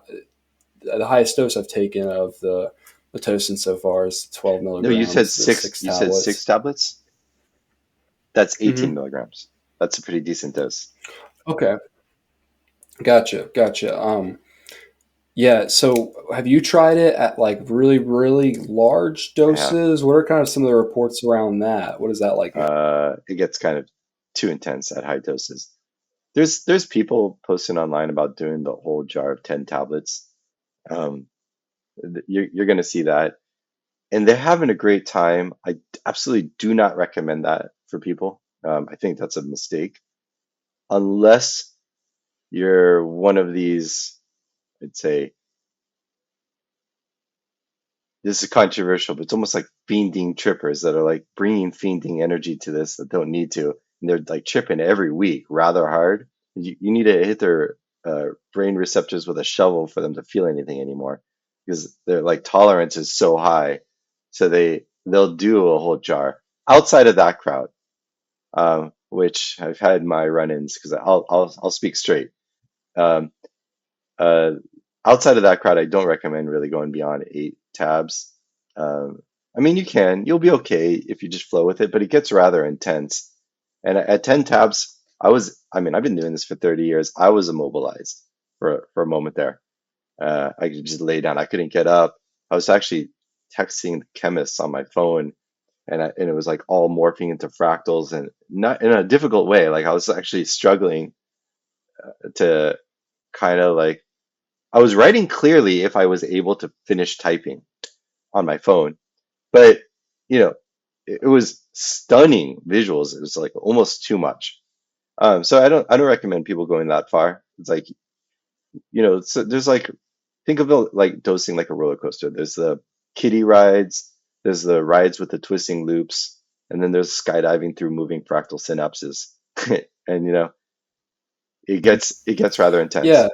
highest dose I've taken of the Metocin so far is 12 No, you said milligrams, the six. six You said six tablets. tablets. That's 18 Hmm. milligrams. That's a pretty decent dose. Okay, gotcha. Yeah. So have you tried it at like really, really large I have. doses? What are kind of some of the reports around that? What is that like? It gets kind of too intense at high doses. There's people posting online about doing the whole jar of 10 tablets. Um, you're going to see that, and they're having a great time. I absolutely do not recommend that for people. I think that's a mistake unless you're one of these. I'd say this is controversial, but it's almost like fiending trippers that are like bringing fiending energy to this that don't need to, and they're like tripping every week rather hard. You need to hit their brain receptors with a shovel for them to feel anything anymore, because their like tolerance is so high. So they'll do a whole jar outside of that crowd, which I've had my run-ins because I'll speak straight. Um, uh, Outside of that crowd, I don't recommend really going beyond 8 tabs. Um, I mean, you'll be okay if you just flow with it, but it gets rather intense. And at 10 tabs, I mean, I've been doing this for 30 years. I was immobilized for a moment there. I could just lay down. I couldn't get up. I was actually texting the chemists on my phone, and it was like all morphing into fractals, and not in a difficult way. Like I was actually struggling to kind of like, I was writing clearly if I was able to finish typing on my phone, but you know, it was stunning visuals. It was like almost too much. So I don't recommend people going that far. It's like, so there's like, think of it like dosing like a roller coaster. There's the kiddie rides, there's the rides with the twisting loops, and then there's skydiving through moving fractal synapses. And it gets rather Yeah, intense.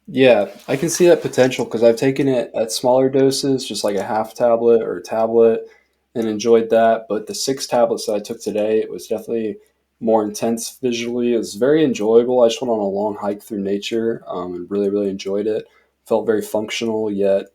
yeah, I can see that potential because I've taken it at smaller doses, just like a half tablet or a tablet, and enjoyed that. But the six tablets that I took today, it was definitely more intense visually. It was very enjoyable. I just went on a long hike through nature, and really, really enjoyed it. Felt very functional yet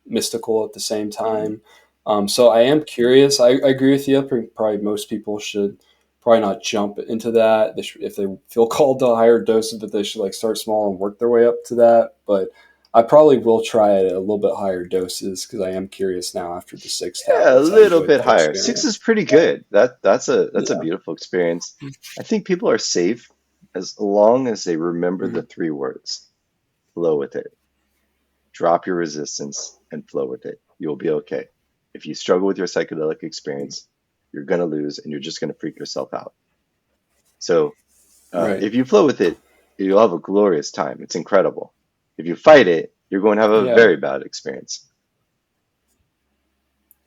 mystical at the same Mhm. time. So I am curious. I agree with you. Probably most people should probably not jump into that. If they feel called to higher doses, that they should like start small and work their way up to that. But I probably will try it at a little bit higher doses because I am curious now after the six Yeah, a tablets. I little enjoyed bit that higher. Six is experience. pretty good. That's a Yeah. beautiful experience. I think people are safe as long as they remember the Mhm. 3 words. Flow with it. Drop your resistance and flow with it. You'll be okay. If you struggle with your psychedelic experience, you're gonna lose and you're just gonna freak yourself out. So Right. if you flow with it, you'll have a glorious time. It's incredible. If you fight it, you're going to have a Yeah. very bad experience.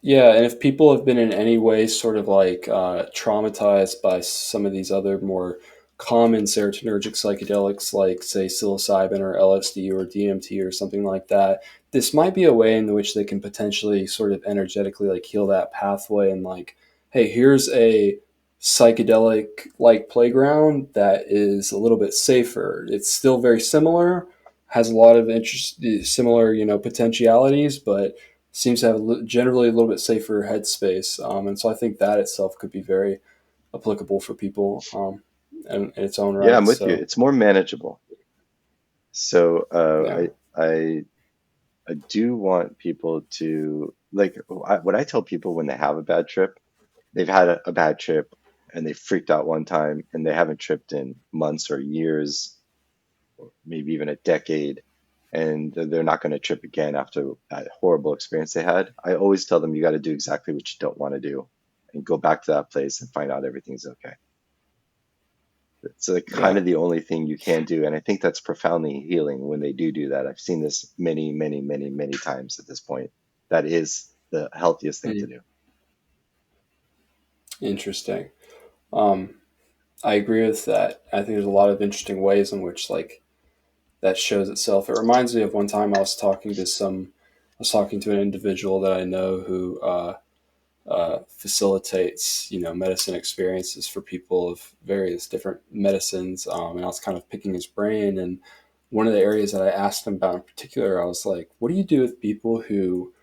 Yeah, and if people have been in any way sort of like traumatized by some of these other more common serotonergic psychedelics, like say psilocybin or LSD or DMT or something like that, this might be a way in which they can potentially sort of energetically like heal that pathway and like, hey, here's a psychedelic like playground that is a little bit safer. It's still very similar, has a lot of interest, similar, potentialities, but seems to have generally a little bit safer headspace. And so I think that itself could be very applicable for people. in its own Yeah, right. I'm with you. So It's more manageable. So yeah, I do want people to like what I tell people when they have a bad trip. They've had a bad trip and they freaked out one time and they haven't tripped in months or years, maybe even a decade, and they're not going to trip again after that horrible experience they had. I always tell them you got to do exactly what you don't want to do and go back to that place and find out everything's okay. It's like kind yeah. of the only thing you can do. And I think that's profoundly healing when they do that. I've seen this many, many, many, many times at this point. That is the healthiest thing to Mm, do. interesting. Um, I agree with that. I think there's a lot of interesting ways in which like that shows itself. It reminds me of one time I was talking to an individual that I know who facilitates, medicine experiences for people of various different medicines. And I was kind of picking his brain. And one of the areas that I asked him about in particular, I was like, what do you do with people who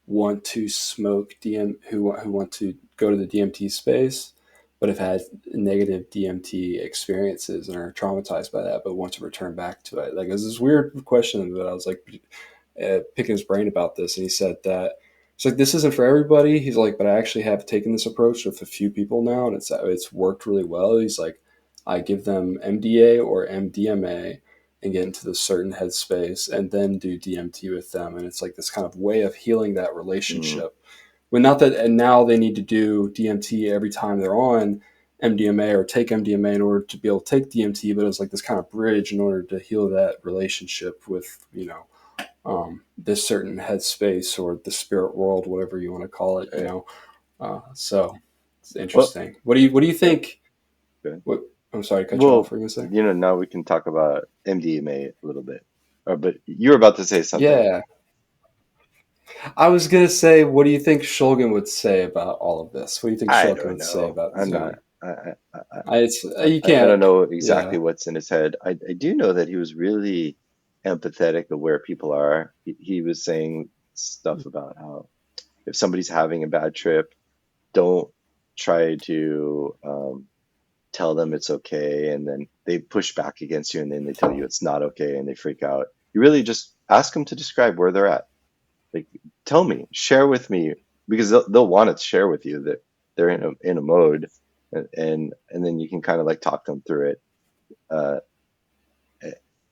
want to smoke who want to go to the DMT space, but have had negative DMT experiences and are traumatized by that, but want to return back to it? Like, it was this weird question that I was like, picking his brain about this. And he said that it's like, this isn't for everybody. He's like, but I actually have taken this approach with a few people now, and it's worked really well. He's like, I give them MDA or MDMA and get into this certain headspace and then do DMT with them. And it's like this kind of way of healing that Mm, relationship. When not that, and now they need to do DMT every time they're on MDMA or take MDMA in order to be able to take DMT, but it was like this kind of bridge in order to heal that relationship with, this certain headspace or the spirit world, whatever you want to call it, right. So it's Well, interesting. What do you think? good. What, I'm sorry to cut you off. Well, What were you gonna say? now we can talk about MDMA a little bit. But you were about to say something. Yeah, I was gonna say, what do you think Shulgin would say about all of this? What do you think I Shulgin don't would say know. about I'm not. Zoom? It's you I don't can't. know Yeah. exactly what's in his head. I do know that he was really empathetic of where people are. He was saying stuff about how if somebody's having a bad trip, don't try to tell them it's okay, and then they push back against you, and then they tell you it's not okay, and they freak out. You really just ask them to describe where they're at. Like, tell me, share with me, because they'll want to share with you that they're in a mode, and then you can kind of like talk them through it. Uh,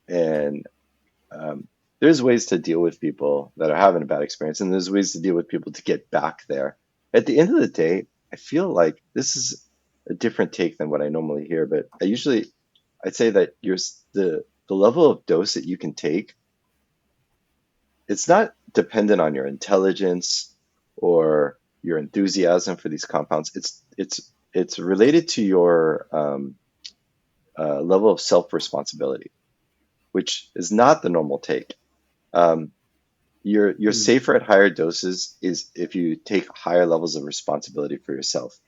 and there's ways to deal with people that are having a bad experience, and there's ways to deal with people to get back there. At the end of the day, I feel like this is a different take than what I normally hear, but I'd say that the level of dose that you can take, it's not dependent on your intelligence or your enthusiasm for these compounds. It's related to your level of self responsibility, which is not the normal take. Um, you're Mm, safer at higher doses is if you take higher levels of responsibility for yourself.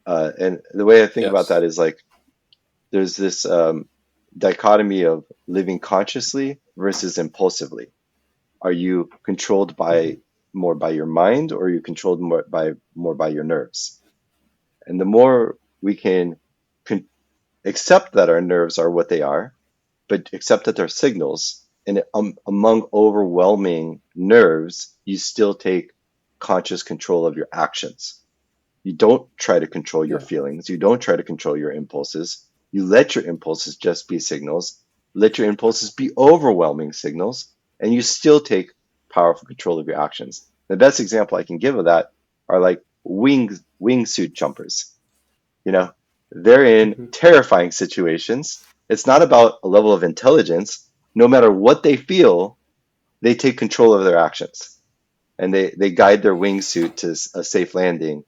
And the way I think about yes. that is like there's this dichotomy of living consciously versus impulsively. Are you controlled Mhm. by more by your mind, or are you controlled more by your nerves? And the more we can con- accept that our nerves are what they are, but accept that they're signals, and among overwhelming nerves, you still take conscious control of your actions. You don't try to control your Yeah. feelings. You don't try to control your impulses. You let your impulses just be signals. Let your impulses be overwhelming signals, and you still take powerful control of your actions. The best example I can give of that are like wingsuit jumpers. You know, they're in Mhm. terrifying situations. It's not about a level of intelligence. No matter what they feel, they take control of their actions, and they guide their wingsuit to a safe landing,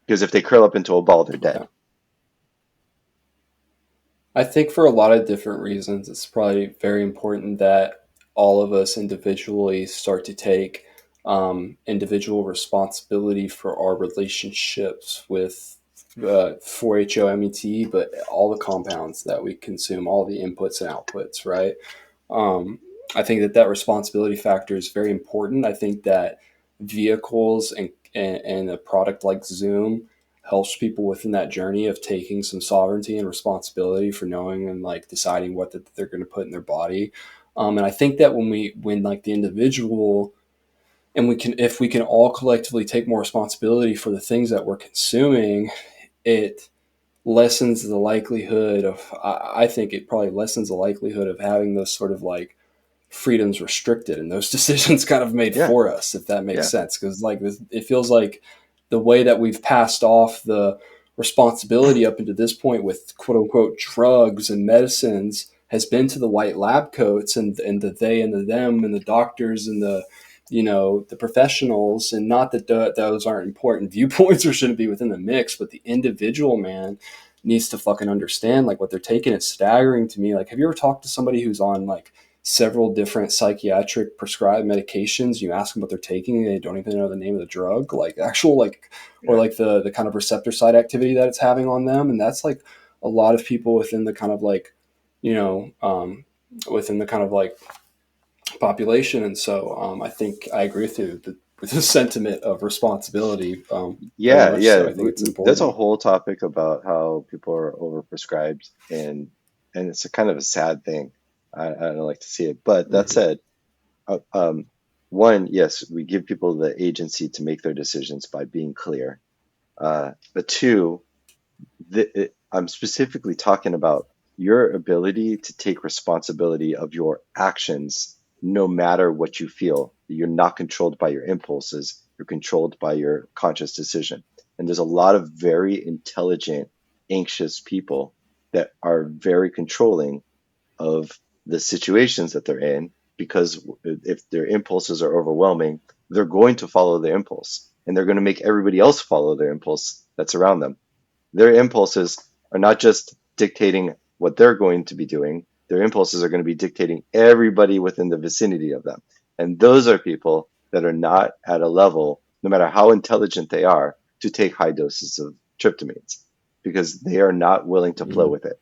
because if they curl up into a ball, they're dead. Yeah. I think for a lot of different reasons, it's probably very important that all of us individually start to take individual responsibility for our relationships with 4-HOMET, but all the compounds that we consume, all the inputs and outputs, right? Um, I think that responsibility factor is very important. I think that vehicles and a product like Zoom helps people within that journey of taking some sovereignty and responsibility for knowing and like deciding what that they're going to put in their body. And I think that when like the individual, and if we can all collectively take more responsibility for the things that we're consuming, it lessens the likelihood of, I think it probably lessens the likelihood of having those sort of like freedoms restricted and those decisions kind of made Yeah, for us, if that makes yeah, sense. Because like it feels like the way that we've passed off the responsibility up into this point with quote unquote drugs and medicines has been to the white lab coats and the they and the them and the doctors and the, you know, the professionals. And not that those aren't important viewpoints or shouldn't be within the mix, but the individual man needs to fucking understand like what they're taking. It's staggering to me. Like, have you ever talked to somebody who's on like several different psychiatric prescribed medications? You ask them what they're taking and they don't even know the name of the drug, like actual like, or yeah. like the kind of receptor side activity that it's having on them. And that's like a lot of people within the kind of like, you know, within the kind of like population. And so I think I agree with you, the sentiment of responsibility, very Yeah, much yeah. so. I think it's There's a important. whole topic about how people are overprescribed, and it's a kind of a sad thing. I don't like to see it. But that Mhm. said, uh, um, one, yes, we give people the agency to make their decisions by being clear. But two, I'm specifically talking about your ability to take responsibility of your actions, no matter what you feel. You're not controlled by your impulses, you're controlled by your conscious decision. And there's a lot of very intelligent, anxious people that are very controlling of the situations that they're in, because if their impulses are overwhelming, they're going to follow their impulse and they're going to make everybody else follow their impulse that's around them. Their impulses are not just dictating what they're going to be doing, their impulses are going to be dictating everybody within the vicinity of them. And those are people that are not at a level, no matter how intelligent they are, to take high doses of tryptamines, because they are not willing to flow Mhm. with it.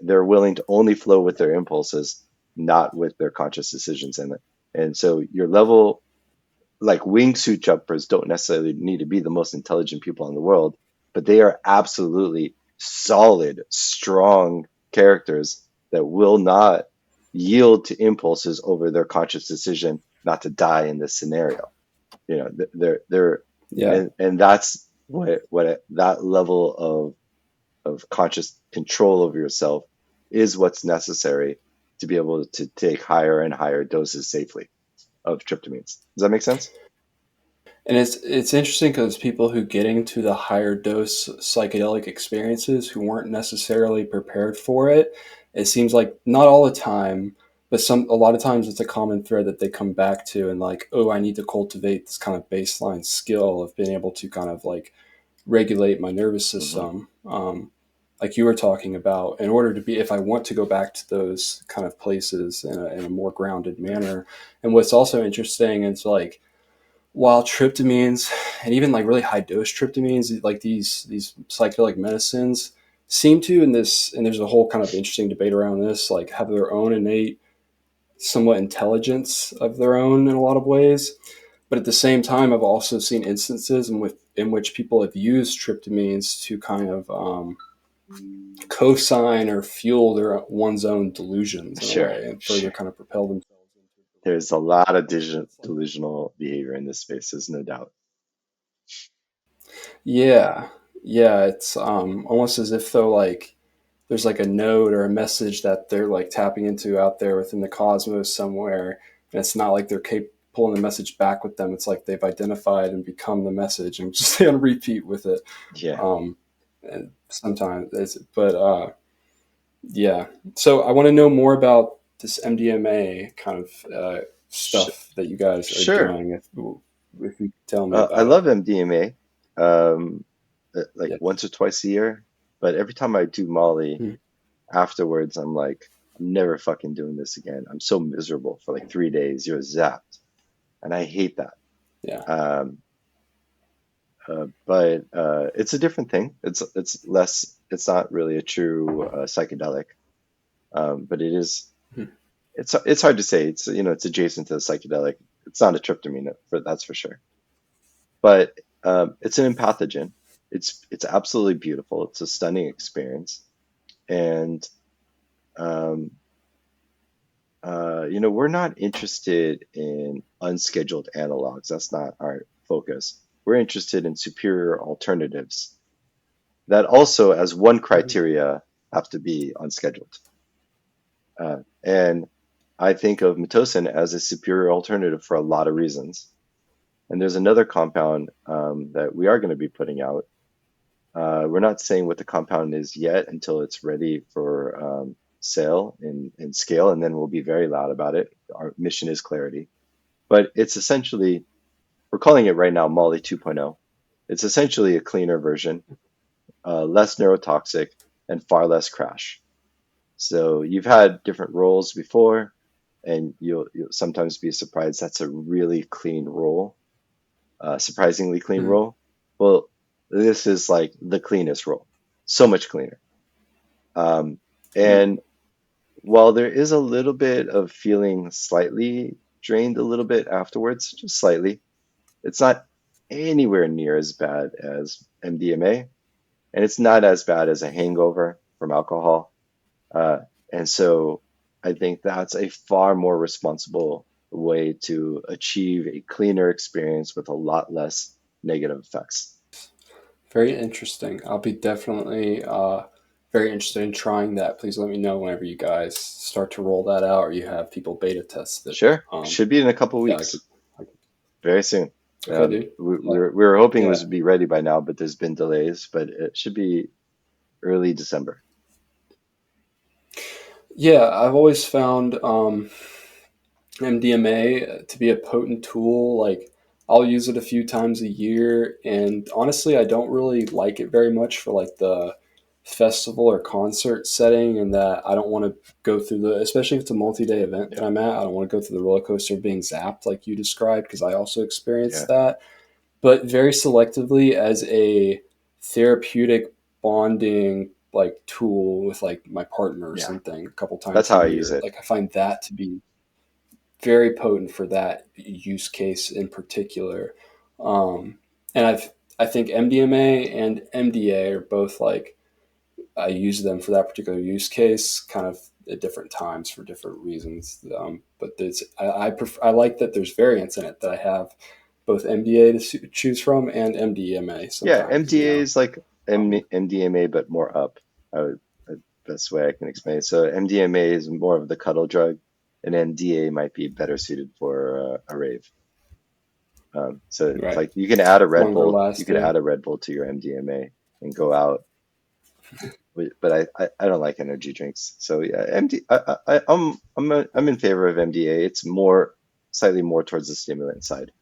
They're willing to only flow with their impulses, not with their conscious decisions in it. And so your level, like wingsuit jumpers, don't necessarily need to be the most intelligent people in the world, but they are absolutely solid, strong characters that will not yield to impulses over their conscious decision not to die in this scenario. You know, they're Yeah. and that's that level of conscious control over yourself is what's necessary to be able to take higher and higher doses safely of tryptamines. Does that make sense? And it's interesting because people who get into the higher dose psychedelic experiences who weren't necessarily prepared for it, it seems like not all the time, but a lot of times it's a common thread that they come back to and like, oh, I need to cultivate this kind of baseline skill of being able to kind of like regulate my nervous Hmm. system. Like you were talking about, in order to be, if I want to go back to those kind of places in a more grounded manner. And what's also interesting is like, while tryptamines and even like really high dose tryptamines, like these psychedelic medicines seem to, in this, and there's a whole kind of interesting debate around this, like have their own innate somewhat intelligence of their own in a lot of ways. But at the same time, I've also seen instances in which people have used tryptamines to kind of co-sign or fuel their one's own delusions in a Sure, way and further sure. kind of propel themselves into There's a lot of belief. delusional behavior in this space, there's no doubt. Yeah, yeah, it's almost as if though like there's like a node or a message that they're like tapping into out there within the cosmos somewhere, and it's not like they're pulling the message back with them. It's like they've identified and become the message and just stay on repeat with it. Yeah. Um, and sometimes but yeah. So I want to know more about this MDMA kind of Sh- stuff that you guys are sure. doing. If you could tell me I about it. love MDMA, um, like Yeah. once or twice a year, but every time I do Molly, Hmm. afterwards, I'm like, I'm never fucking doing this again. I'm so miserable for like 3 days. You're zapped, and I hate that. Yeah. Um, but it's a different thing. It's less. It's not really a true psychedelic, but it is. Hmm. It's hard to say. It's, it's adjacent to the psychedelic. It's not a tryptamine, for that's for sure. But it's an empathogen, It's absolutely beautiful. It's a stunning experience, and um, we're not interested in unscheduled analogs. That's not our focus. We're interested in superior alternatives that also, as one Mhm. criteria, have to be unscheduled. And I think of Metocin as a superior alternative for a lot of reasons. And there's another compound that we are going to be putting out. We're not saying what the compound is yet until it's ready for sale in scale, and then we'll be very loud about it. Our mission is clarity. But it's essentially, we're calling it right now Molly 2.0. It's essentially a cleaner version, less neurotoxic, and far less crash. So you've had different roles before, and you'll sometimes be surprised that's a really clean roll, surprisingly clean Mhm. roll. Well, this is like the cleanest roll, so much cleaner. Um, Mhm. and while there is a little bit of feeling slightly drained a little bit afterwards, just slightly, it's not anywhere near as bad as MDMA, and it's not as bad as a hangover from alcohol. Uh, and so I think that's a far more responsible way to achieve a cleaner experience with a lot less negative effects. Very interesting. I'll be definitely very interested in trying that. Please let me know whenever you guys start to roll that out or you have people beta test it. Sure, should be in a couple Yeah, I could, weeks, I could. very soon. Okay, dude. We were hoping it Yeah. was be ready by now, but there's been delays, but it should be early December. Yeah, I've always found MDMA to be a potent tool. Like, I'll use it a few times a year, and honestly, I don't really like it very much for like the festival or concert setting, and that I don't want to go through the, especially if it's a multi-day event Yeah, that I'm at, I don't want to go through the roller coaster of being zapped like you described because I also experienced yeah, that. But very selectively as a therapeutic bonding like tool with like my partner or yeah. something a couple That's times a how I use year. it. Like I find that to be very potent for that use case in particular. Um, and I think MDMA and MDA are both like I use them for that particular use case, kind of at different times for different reasons. But I like that there's variants in it that I have both MDA to choose from and MDMA Yeah, sometimes. MDA is like Um, MDMA, but more up. Best way I can explain it. So MDMA is more of the cuddle drug, and MDA might be better suited for a rave. So it's right, like you can add a Red longer Bull, you could lasting. add a Red Bull to your MDMA and go out. But I don't like energy drinks. So yeah, I'm in favor of MDA. It's more slightly more towards the stimulant side,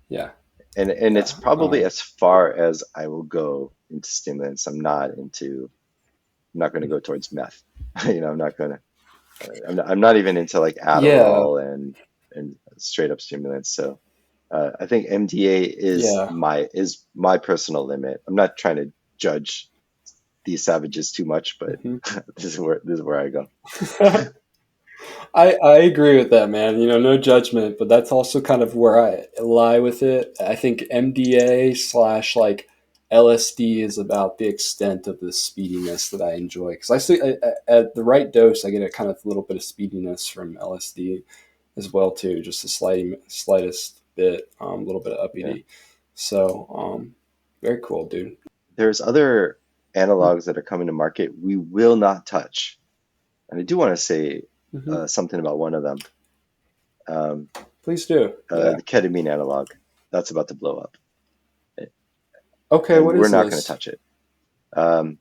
Yeah, and it's yeah. probably as far as I will go into stimulants. I'm not going to go towards meth. I'm not going to. I'm not even into like Yeah, Adderall and straight up stimulants. So I think MDA yeah. is my personal limit. I'm not trying to judge these savages too much, but Mhm. this is where I go. I agree with that, man. No judgment, but that's also kind of where I lie with it. I think MDA slash like LSD is about the extent of the speediness that I enjoy because I see at the right dose, I get a kind of little bit of speediness from LSD as well too, just the slightest bit, a little bit of Yeah. uppity. So, very cool, dude. There's other analogs that are coming to market we will not touch. And I do want to say Mm-hmm. something about one of them, um, Please do. Yeah. the ketamine analog. That's about to blow up, Okay, and what we're is not going to this? touch it. Um,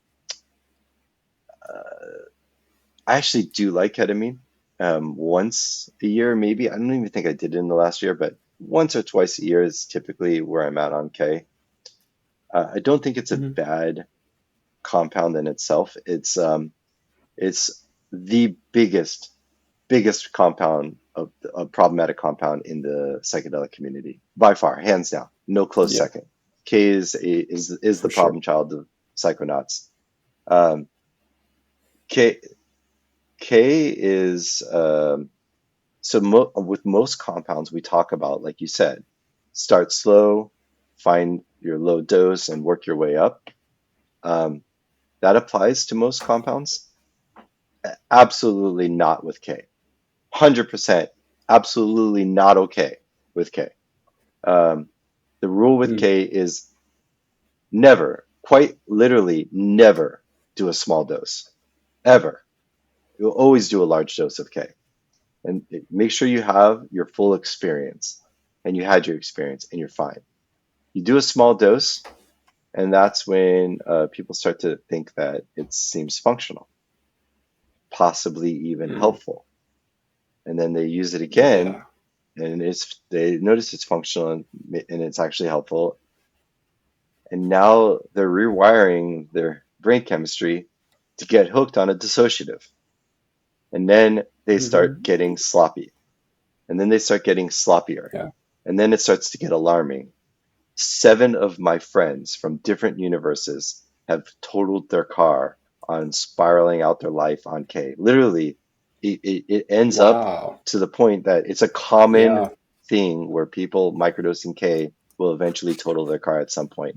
I actually do like ketamine. Once a year, maybe. I don't even think I did it in the last year, but once or twice a year is typically where I'm at on K. I don't think it's a Mm-hmm. bad compound in itself. It's the biggest compound of a problematic compound in the psychedelic community by far, hands down, no close Yeah, second. K is the for sure. problem child of psychonauts. Um, K K is with most compounds we talk about, like you said, start slow, find your low dose and work your way up. Um, that applies to most compounds. Absolutely not with K. 100% absolutely not okay with K. Um, the rule with Mm. K is never, quite literally never do a small dose, ever. You'll always do a large dose of K. And make sure you have your full experience, and you had your experience and you're fine. You do a small dose, and that's when people start to think that it seems functional, possibly even Mm. helpful. And then they use it again, Yeah. and they notice it's functional and it's actually helpful. And now they're rewiring their brain chemistry to get hooked on a dissociative. And then they start Hmm. getting sloppy. And then they start getting sloppier. Yeah. And then it starts to get alarming. 7 of my friends from different universes have totaled their car on spiraling out their life on K. Literally, it ends up Wow. to the point that it's a common Yeah. thing where people microdosing K will eventually total their car at some point.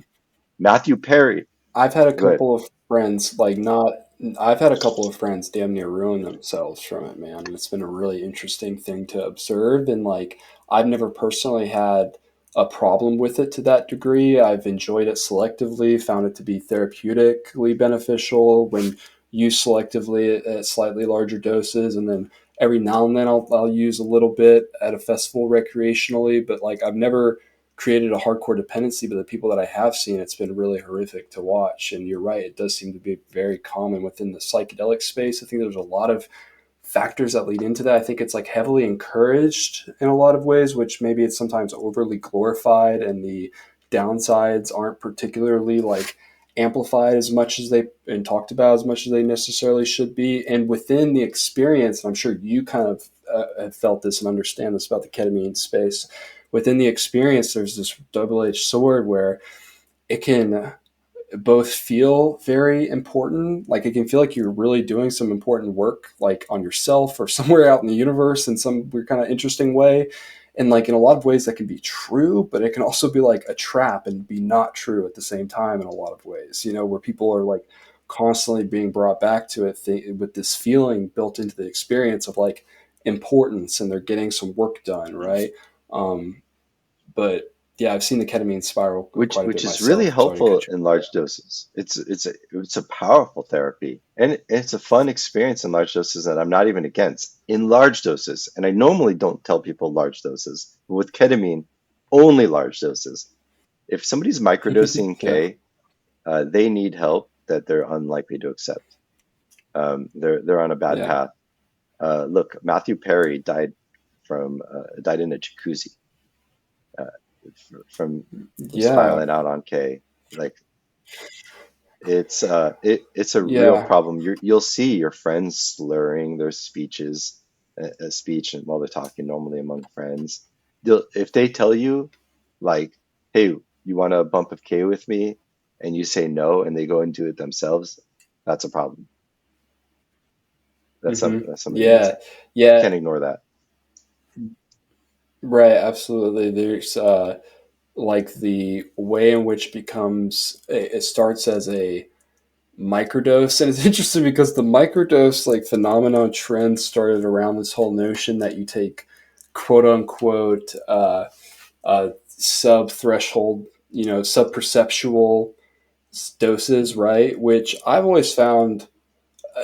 Matthew Perry, I've had a good. couple of friends, like not, I've had a couple of friends damn near ruin themselves from it, man. And it's been a really interesting thing to observe. And like, I've never personally had a problem with it to that degree. I've enjoyed it selectively, found it to be therapeutically beneficial when used selectively at slightly larger doses. And then every now and then I'll use a little bit at a festival recreationally, but like, I've never created a hardcore dependency, but the people that I have seen, it's been really horrific to watch. And you're right, it does seem to be very common within the psychedelic space. I think there's a lot of factors that lead into that. I think it's like heavily encouraged in a lot of ways, which maybe it's sometimes overly glorified, and the downsides aren't particularly like amplified as much as they and talked about as much as they necessarily should be. And within the experience, and I'm sure you kind of have felt this and understand this about the ketamine space, within the experience, there's this double-edged sword where it can both feel very important, like it can feel like you're really doing some important work, like on yourself or somewhere out in the universe in some weird kind of interesting way. And like in a lot of ways that can be true, but it can also be like a trap and be not true at the same time in a lot of ways, where people are like constantly being brought back to it with this feeling built into the experience of like importance, and they're getting some work done, right? um, but yeah, I've seen the ketamine spiral which quite a bit which is really myself. Sorry to helpful cut you. in large doses. It's a powerful therapy, and it's a fun experience in large doses that I'm not even against. In large doses, and I normally don't tell people large doses, but with ketamine, only large doses. If somebody's microdosing Yeah. K, they need help that they're unlikely to accept. They're on a bad Yeah. path. Look, Matthew Perry died in a jacuzzi uh, from Yeah. spiraling out on K. Like it's a real Yeah. problem. You'll see your friends slurring their speech and while they're talking normally among friends. If they tell you like, "Hey, you want a bump of K with me?" and you say no, and they go and do it themselves, that's a problem. That's something Yeah. Yeah. can't ignore that. Right. Absolutely. There's like the way in which it starts as a microdose, and it's interesting because the microdose like phenomenon trend started around this whole notion that you take quote unquote sub threshold, sub perceptual doses, right? Which I've always found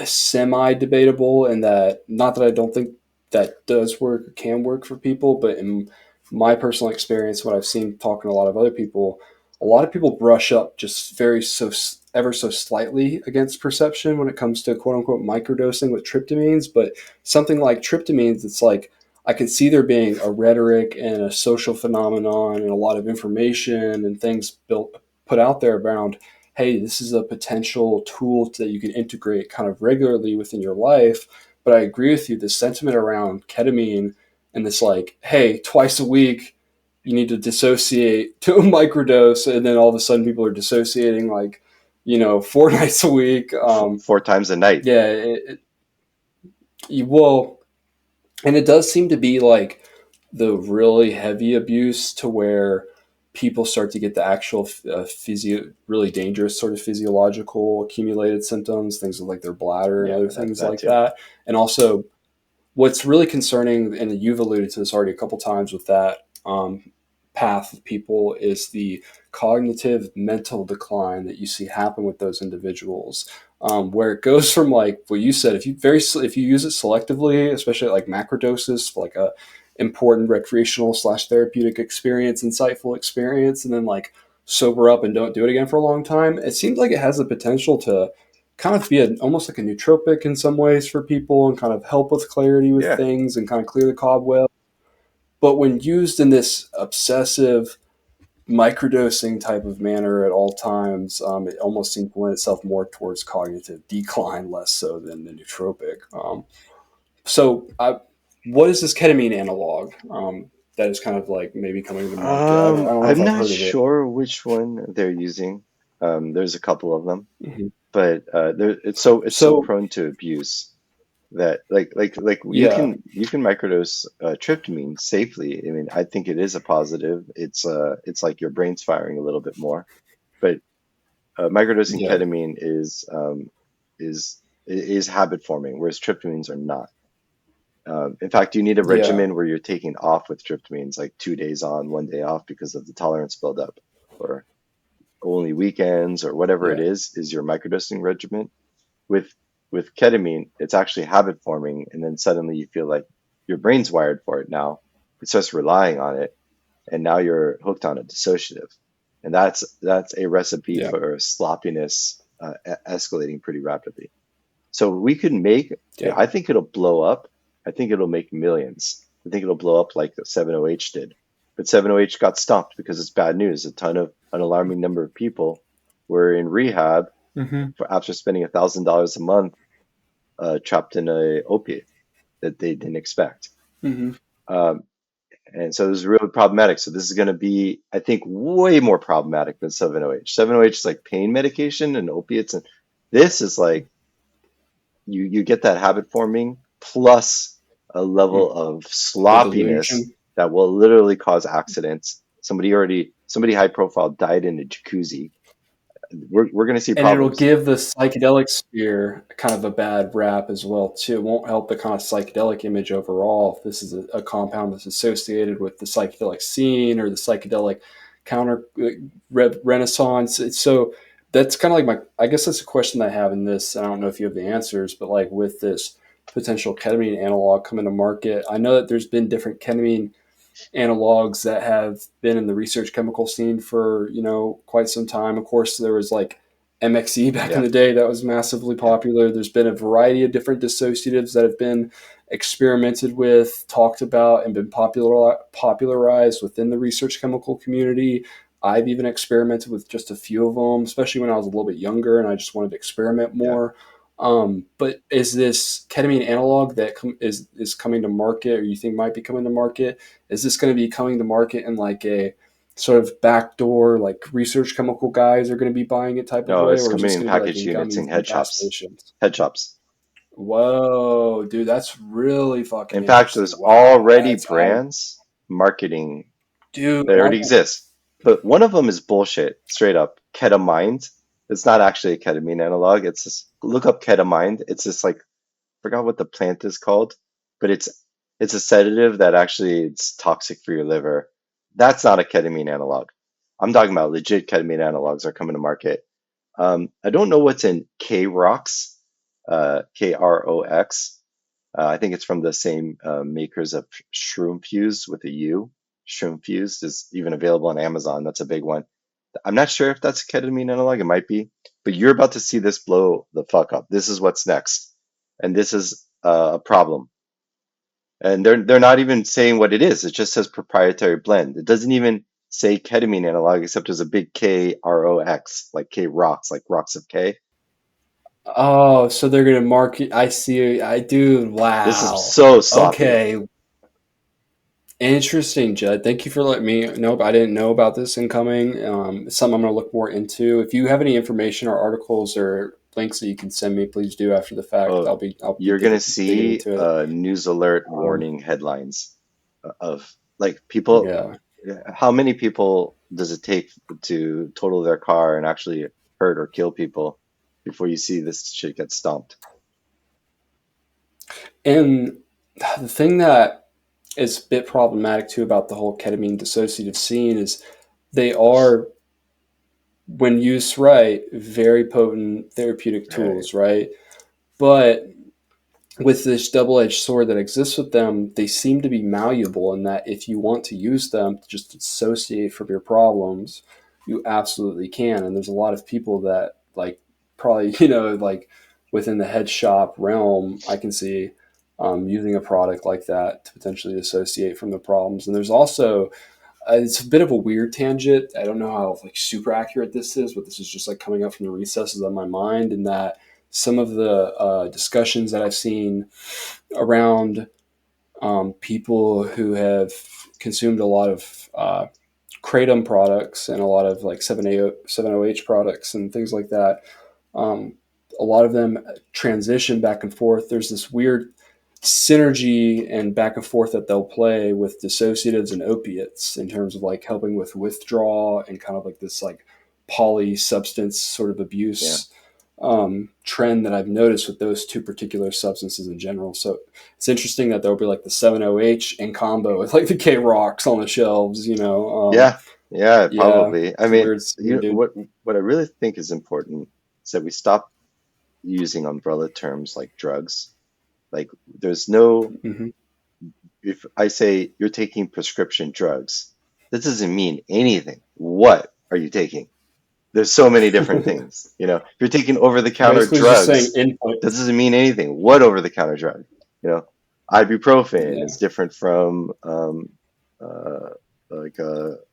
semi debatable, and that not that I don't think that does work or can work for people, but in my personal experience, what I've seen talking to a lot of other people, a lot of people brush up just ever so slightly against perception when it comes to quote unquote microdosing with tryptamines. But something like tryptamines, it's like I can see there being a rhetoric and a social phenomenon and a lot of information and things put out there around, hey, this is a potential tool that you can integrate kind of regularly within your life. But I agree with you, the sentiment around ketamine and this like, hey, twice a week you need to dissociate to a microdose, and then all of a sudden people are dissociating like, 4 nights a week. 4 times a night. Yeah, you will, and it does seem to be like the really heavy abuse to where people start to get the actual really dangerous sort of physiological accumulated symptoms, things like their bladder and Yeah, other that things that like too. that. And also, what's really concerning, and you've alluded to this already a couple times with that path of people, is the cognitive mental decline that you see happen with those individuals, where it goes from, like what you said, if you use it selectively, especially at like macrodoses, like a important recreational slash therapeutic experience, insightful experience, and then like sober up and don't do it again for a long time, it seems like it has the potential to kind of be almost like a nootropic in some ways for people and kind of help with clarity with Yeah. things and kind of clear the cobweb. But when used in this obsessive microdosing type of manner at all times, it almost seems to lend itself more towards cognitive decline, less so than the nootropic. What is this ketamine analog that is kind of like maybe coming to market? I don't know if I'm I've not heard of it. sure which one they're using. There's a couple of them, Mhm. but it's so So, prone to abuse that like yeah, you can microdose tryptamine safely. I mean, I think it is a positive. It's like your brain's firing a little bit more, but microdosing yeah, ketamine is is habit forming, whereas tryptamines are not. In fact, you need a yeah, regimen where you're taking off with tryptamines, like 2 days on, 1 day off, because of the tolerance buildup, or only weekends, or whatever it yeah, is your microdosing regimen. With ketamine, it's actually habit forming, and then suddenly you feel like your brain's wired for it now. It starts relying on it, and now you're hooked on a dissociative, and that's a recipe yeah, for sloppiness escalating pretty rapidly. So we could make, yeah. I think it'll blow up. I think it'll make millions. I think it'll blow up like 7OH did. But 7OH got stopped because it's bad news. An alarming number of people were in rehab Hmm. for after spending $1,000 a month trapped in a opiate that they didn't expect. Hmm. Um, and so this is really problematic. So this is going to be, I think, way more problematic than 7OH. 7OH is like pain medication and opiates, and this is like you get that habit forming plus a level of The sloppiness delusion. that will literally cause accidents. Somebody high profile died in a jacuzzi. We're going to see And it'll problems. give the psychedelic sphere kind of a bad rap as well too. It won't help the kind of psychedelic image overall if this is a compound that's associated with the psychedelic scene or the psychedelic counter renaissance. So that's kind of like I guess that's a question I have in this. I don't know if you have the answers, but like with this potential ketamine analog coming to market, I know that there's been different ketamine analogs that have been in the research chemical scene for quite some time. Of course, there was like MXE back in Yeah, the day that was massively yeah. popular. There's been a variety of different dissociatives that have been experimented with, talked about, and been popularized within the research chemical community. I've even experimented with just a few of them, especially when I was a little bit younger and I just wanted to experiment Yeah. more. But is this ketamine analog that is coming to market, or you think might be coming to market? Is this going to be coming to market in like a sort of backdoor, like research chemical guys are going to be buying it type of No, way, it's or is coming this in going to be like packaged in units in gummies in head gas shops. stations? Head shops. Whoa, dude, that's really fucking In fact, there's interesting. Wow, already that's I, brands marketing dude, that already exists. But one of them is bullshit, straight up. Ketamine. It's not actually a ketamine analog. It's just look up ketamine. It's just like forgot what the plant is called, but it's a sedative that actually it's toxic for your liver. That's not a ketamine analog. I'm talking about legit ketamine analogs are coming to market. I don't know what's in K-Rox, Krox. I think it's from the same makers of Shroom Fuse with a U. Shroom Fuse is even available on Amazon. That's a big one. I'm not sure if that's a ketamine analog. It might be, but you're about to see this blow the fuck up. This is what's next, and this is a problem. And they're not even saying what it is. It just says proprietary blend. It doesn't even say ketamine analog, except there's a big Krox, like K rocks, like rocks of K. oh, so they're going to market. I see. I do. This is Wow. so sloppy. Okay. Interesting, Judd. Thank you for letting me know. I didn't know about this incoming. It's something I'm going to look more into. If you have any information or articles or links that you can send me, please do after the fact. Oh, I'll be you're gonna digging see into it. news alert Um, warning headlines of like people. yeah. How many people? does it take to total their car and actually hurt or kill people before you see this shit get stomped? And the thing that is a bit problematic too about the whole ketamine dissociative scene is they are, when used right, very potent therapeutic Right. tools, right? But with this double-edged sword that exists with them, they seem to be malleable in that if you want to use them to just dissociate from your problems, you absolutely can. And there's a lot of people that like probably, like within the head shop realm, I can see using a product like that to potentially dissociate from the problems. And there's also it's a bit of a weird tangent. I don't know how like super accurate this is, but this is just like coming up from the recesses of my mind. In that some of the discussions that I've seen around people who have consumed a lot of kratom products and a lot of like 7OH products and things like that. Um, a lot of them transition back and forth. There's this weird synergy and back and forth that they'll play with dissociatives and opiates in terms of like helping with withdrawal and kind of like this like poly substance sort of Yeah. abuse trend that I've noticed with those two particular substances in general. So it's interesting that there'll be like the 7OH in combo with like the K rocks on the shelves, Yeah. Yeah, yeah, probably. I it's mean, weird, weird dude. what I really think is important is that we stop using umbrella terms like drugs. Like, there's no, Mm-hmm. if I say you're taking prescription drugs, that doesn't mean anything. What are you taking? There's so many different things. If you're taking over-the-counter Basically, it's just saying drugs, input. that doesn't mean anything. What over-the-counter drug? You know, Ibuprofen Yeah. is different from uh, like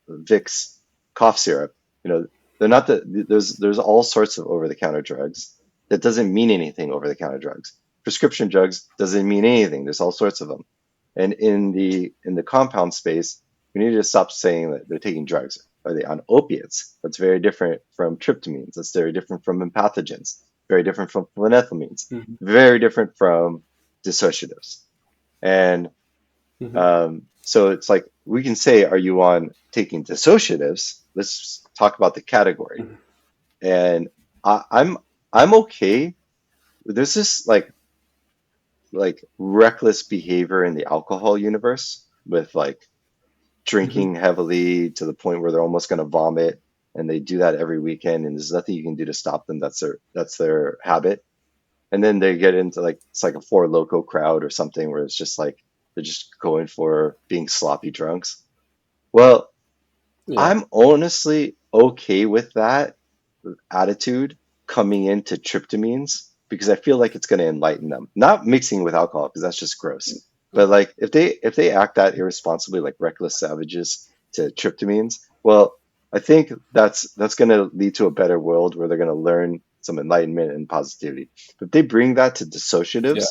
Vicks cough syrup. They're not there's all sorts of over-the-counter drugs. That doesn't mean anything over-the-counter drugs. Prescription drugs doesn't mean anything. There's all sorts of them. And in the compound space, we need to stop saying that they're taking drugs. Are they on opiates? That's very different from tryptamines. That's very different from empathogens. Very different from phenethylamines. Mm-hmm. Very different from dissociatives. And Mm-hmm. so it's like we can say, are you on taking dissociatives? Let's talk about the category. Mm-hmm. And I'm okay. There's this like reckless behavior in the alcohol universe with like Mm-hmm. drinking heavily to the point where they're almost going to vomit, and they do that every weekend, and there's nothing you can do to stop them. That's their habit. And then they get into like it's like a Four Loco crowd or something where it's just like they're just going for being sloppy drunks. Well, Yeah. I'm honestly okay with that attitude coming into tryptamines because I feel like it's going to enlighten them. Not mixing with alcohol because that's just gross. But like if they act that irresponsibly, like reckless savages to tryptamines, well, I think that's going to lead to a better world where they're going to learn some enlightenment and positivity. But if they bring that to Yeah. dissociatives,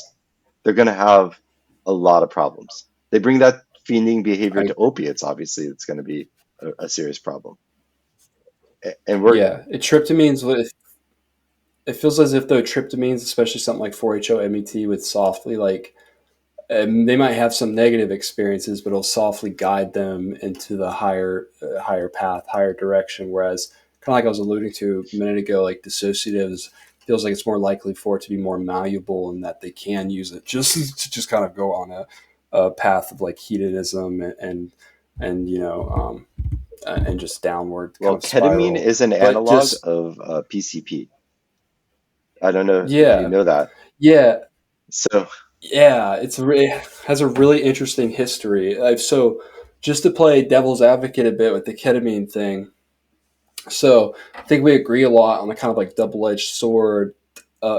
they're going to have a lot of problems. They bring that fiending behavior I, to opiates, obviously, it's going to be a serious problem. And we're yeah. Tryptamines. It feels as if though tryptamines, especially something like 4-HO-MET, would softly like they might have some negative experiences, but it'll softly guide them into the higher path, higher direction. Whereas, kind of like I was alluding to a minute ago, like dissociatives feels like it's more likely for it to be more malleable and that they can use it just to just kind of go on a path of like hedonism and and just downward kind Well, of ketamine spiral. is an But analog just of PCP. I don't know if you yeah, know that. yeah, So, yeah, it has a really interesting history. So, just to play devil's advocate a bit with the ketamine thing, so I think we agree a lot on the kind of like double-edged sword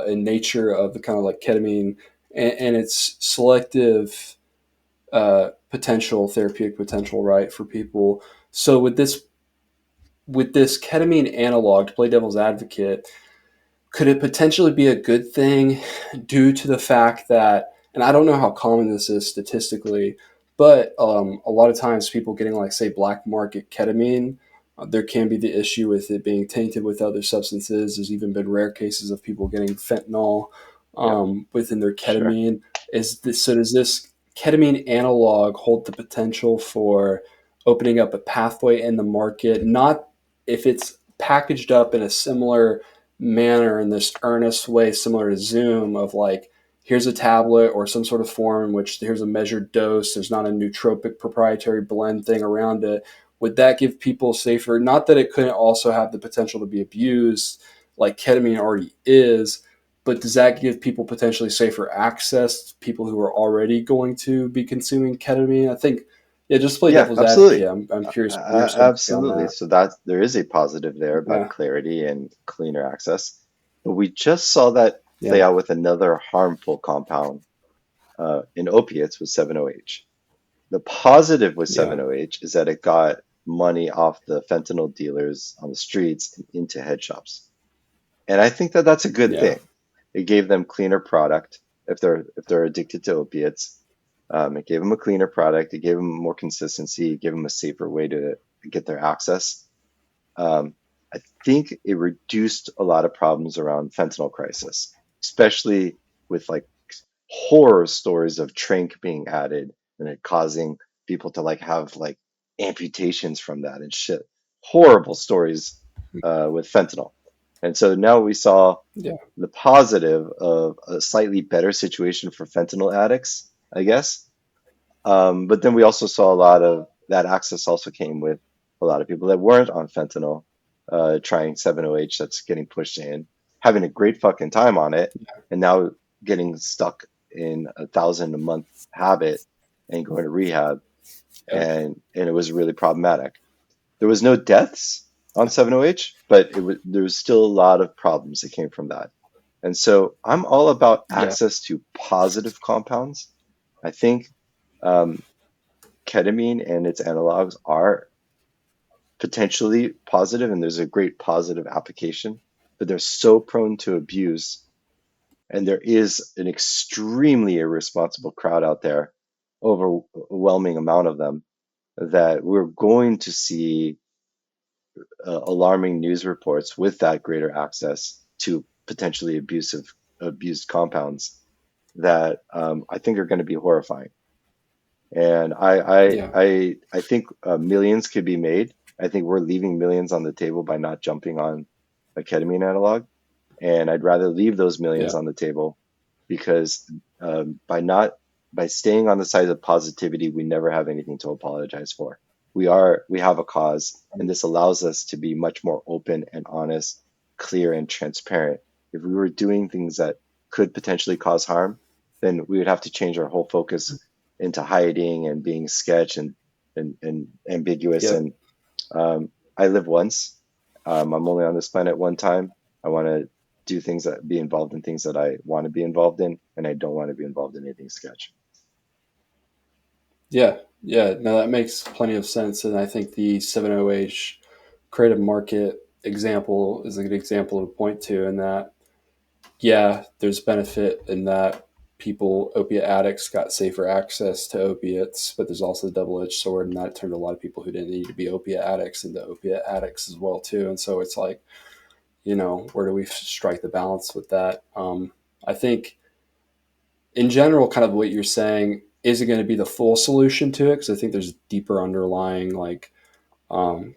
in nature of the kind of like ketamine and its selective potential, therapeutic potential, right, for people. So with this ketamine analog, to play devil's advocate, could it potentially be a good thing due to the fact that, and I don't know how common this is statistically, but a lot of times people getting like say black market ketamine, there can be the issue with it being tainted with other substances. There's even been rare cases of people getting fentanyl yeah, within their sure. ketamine. So does this ketamine analog hold the potential for opening up a pathway in the market, not if it's packaged up in a similar manner in this earnest way, similar to Zoom, of like, here's a tablet or some sort of form in which here's a measured dose, there's not a nootropic proprietary blend thing around it. Would that give people safer? Not that it couldn't also have the potential to be abused, like ketamine already is, but does that give people potentially safer access, people who are already going to be consuming ketamine? I think, yeah, just to play Yeah, devil's advocate, absolutely. I'm curious what your side would be on Absolutely. that. So that there is a positive there about Yeah, clarity and cleaner access. But we just saw that play yeah, out with another harmful compound in opiates with 7-OH. The positive with yeah, 7-OH is that it got money off the fentanyl dealers on the streets and into head shops. And I think that that's a good yeah, thing. It gave them cleaner product if they're addicted to opiates. It gave them a cleaner product. It gave them more consistency. It gave them a safer way to get their access. Um, I think it reduced a lot of problems around fentanyl crisis, especially with like horror stories of tranq being added and it causing people to like have like amputations from that and shit. Horrible stories with fentanyl. And so now we saw yeah, the positive of a slightly better situation for fentanyl addicts, I guess. But then we also saw a lot of that access also came with a lot of people that weren't on fentanyl, trying 7-OH that's getting pushed in, having a great fucking time on it, and now getting stuck in 1,000 a month habit and going to rehab, yeah, and it was really problematic. There was no deaths on 7-OH, but there was still a lot of problems that came from that. And so I'm all about yeah, access to positive compounds. I think um, ketamine and its analogs are potentially positive, and there's a great positive application, but they're so prone to abuse. And there is an extremely irresponsible crowd out there, overwhelming amount of them, that we're going to see alarming news reports with that greater access to potentially abused compounds that I think are going to be horrifying. And yeah, I think millions could be made. I think we're leaving millions on the table by not jumping on a ketamine analog. And I'd rather leave those millions yeah, on the table because by not by staying on the side of positivity, we never have anything to apologize for. We have a cause, and this allows us to be much more open and honest, clear and transparent. If we were doing things that could potentially cause harm, then we would have to change our whole focus into hiding and being sketch and ambiguous. yeah, And I live once. I'm only on this planet one time. I want to do things that be involved in things that I want to be involved in, and I don't want to be involved in anything sketch. yeah, yeah. No, that makes plenty of sense, and I think the 7OH creative market example is a good example to point to, in that, yeah, there's benefit in that people, opiate addicts, got safer access to opiates, but there's also the double-edged sword, and that turned a lot of people who didn't need to be opiate addicts into opiate addicts as well too. And so it's like, where do we strike the balance with that? I think in general, kind of what you're saying isn't going to be the full solution to it, because I think there's deeper underlying like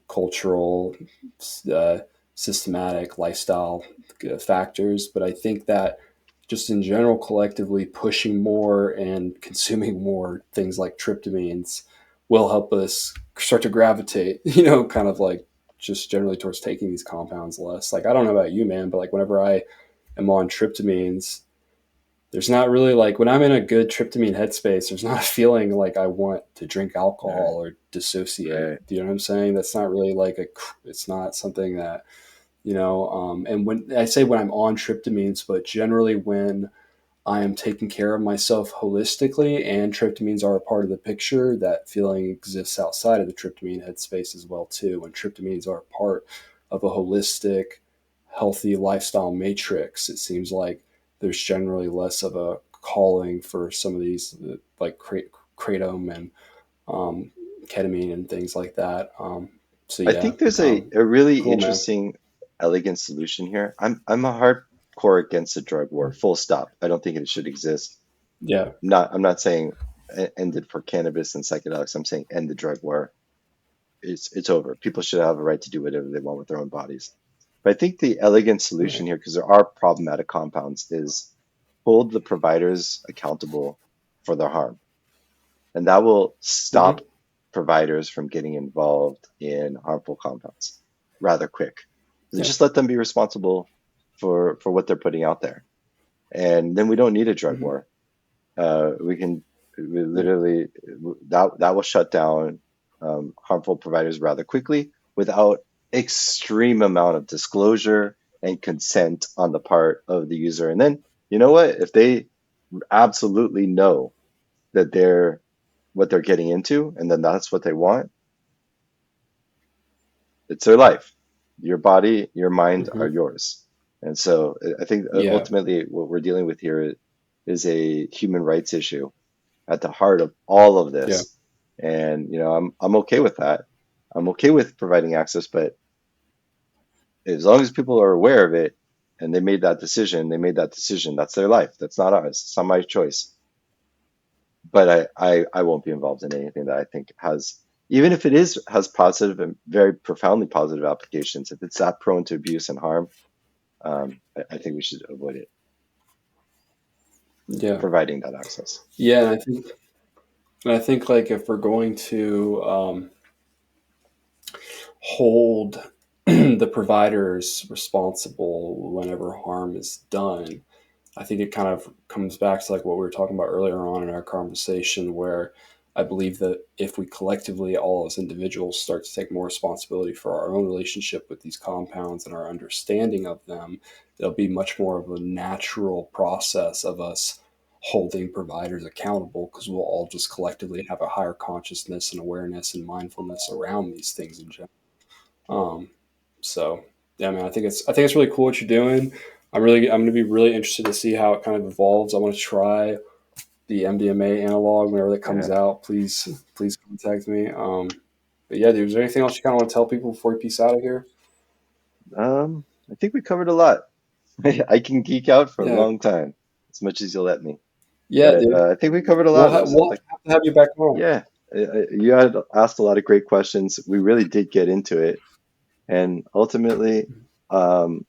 cultural, uh, systematic lifestyle factors. But I think that just in general, collectively pushing more and consuming more things like tryptamines will help us start to gravitate, kind of like just generally towards taking these compounds less. Like, I don't know about you, man, but like whenever I am on tryptamines, there's not really like, when I'm in a good tryptamine headspace, there's not a feeling like I want to drink alcohol Right, or dissociate. right. Do you know what I'm saying? That's not really like it's not something that, and when I say when I'm on tryptamines, but generally when I am taking care of myself holistically and tryptamines are a part of the picture, that feeling exists outside of the tryptamine headspace as well too. When tryptamines are a part of a holistic, healthy lifestyle matrix, it seems like there's generally less of a calling for some of these like kratom and um, ketamine and things like that. So I yeah, think there's a really cool, man. interesting, elegant solution here. I'm a hardcore against the drug war. Full stop. I don't think it should exist. Yeah, I'm not saying end it for cannabis and psychedelics. I'm saying end the drug war. it's over. People should have a right to do whatever they want with their own bodies. But I think the elegant solution here, because there are problematic compounds, is hold the providers accountable for their harm. And that will stop providers from getting involved in harmful compounds rather quick. And just let them be responsible for what they're putting out there. And then we don't need a drug war. We literally, that will shut down harmful providers rather quickly without extreme amount of disclosure and consent on the part of the user. And then, you know what? If they absolutely know that what they're getting into, and then that's what they want, it's their life. Your body, your mind are yours. And so I think ultimately what we're dealing with here is a human rights issue at the heart of all of this. And, you know, I'm okay with that. I'm okay with providing access, but as long as people are aware of it and they made that decision, that's their life. That's not ours. It's not my choice. But I won't be involved in anything that I think has, even if it has positive and very profoundly positive applications, if it's that prone to abuse and harm, I think we should avoid it. Providing that access. Yeah, and I think like if we're going to hold the providers responsible whenever harm is done, I think it kind of comes back to like what we were talking about earlier on in our conversation, where I believe that if we collectively, all as individuals, start to take more responsibility for our own relationship with these compounds and our understanding of them, there'll be much more of a natural process of us holding providers accountable, because we'll all just collectively have a higher consciousness and awareness and mindfulness around these things in general. So yeah, man, I think it's really cool what you're doing. I'm going to be really interested to see how it kind of evolves. I want to try the MDMA analog whenever that comes out. Please contact me. But yeah, dude, is there anything else you kind of want to tell people before we peace out of here? I think we covered a lot. I can geek out for a long time, as much as you'll let me. Yeah, but, dude. I think we covered a lot. We'll have to have you back on. Yeah, you had asked a lot of great questions. We really did get into it, and ultimately, I'm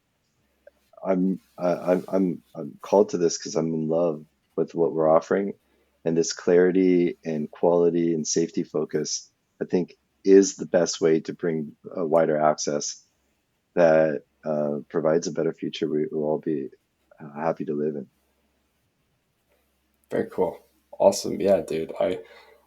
called to this because I'm in love with what we're offering, and this clarity and quality and safety focus, I think, is the best way to bring a wider access that provides a better future we will all be happy to live in. Very cool. Awesome. Yeah, dude. I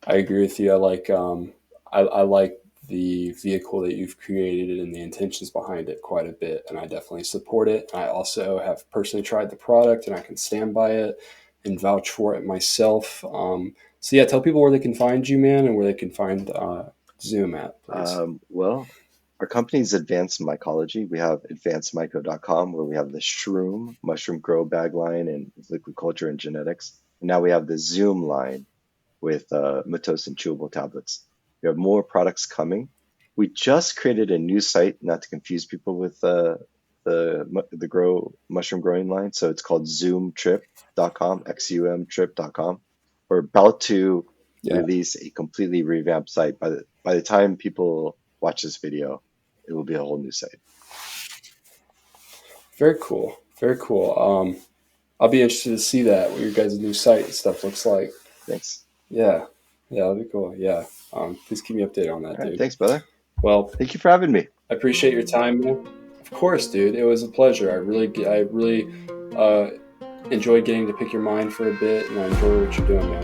agree with you. I like the vehicle that you've created and the intentions behind it quite a bit, and I definitely support it. I also have personally tried the product, and I can stand by it and vouch for it myself. So yeah, tell people where they can find you, man, and where they can find Zoom at, please. Well, our company is Advanced Mycology. We have advancedmyco.com, where we have the Shroom mushroom grow bag line and liquid culture and genetics. And now we have the Zoom line with Metocin chewable tablets. We have more products coming. We just created a new site, not to confuse people with the mushroom growing line. So it's called zoomtrip.com, xumtrip.com. We're about to release a completely revamped site. By the time people watch this video, it will be a whole new site. Very cool. Very cool. I'll be interested to see that, what your guys' new site and stuff looks like. Thanks. Yeah, that'll be cool. Yeah. Please keep me updated on that, dude. Thanks, brother. Well, thank you for having me. I appreciate your time, man. Of course, dude. It was a pleasure. I really enjoyed getting to pick your mind for a bit, and I enjoy what you're doing, man.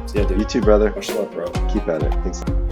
So yeah, dude. You too, brother. Much love, bro. Keep at it. Thanks.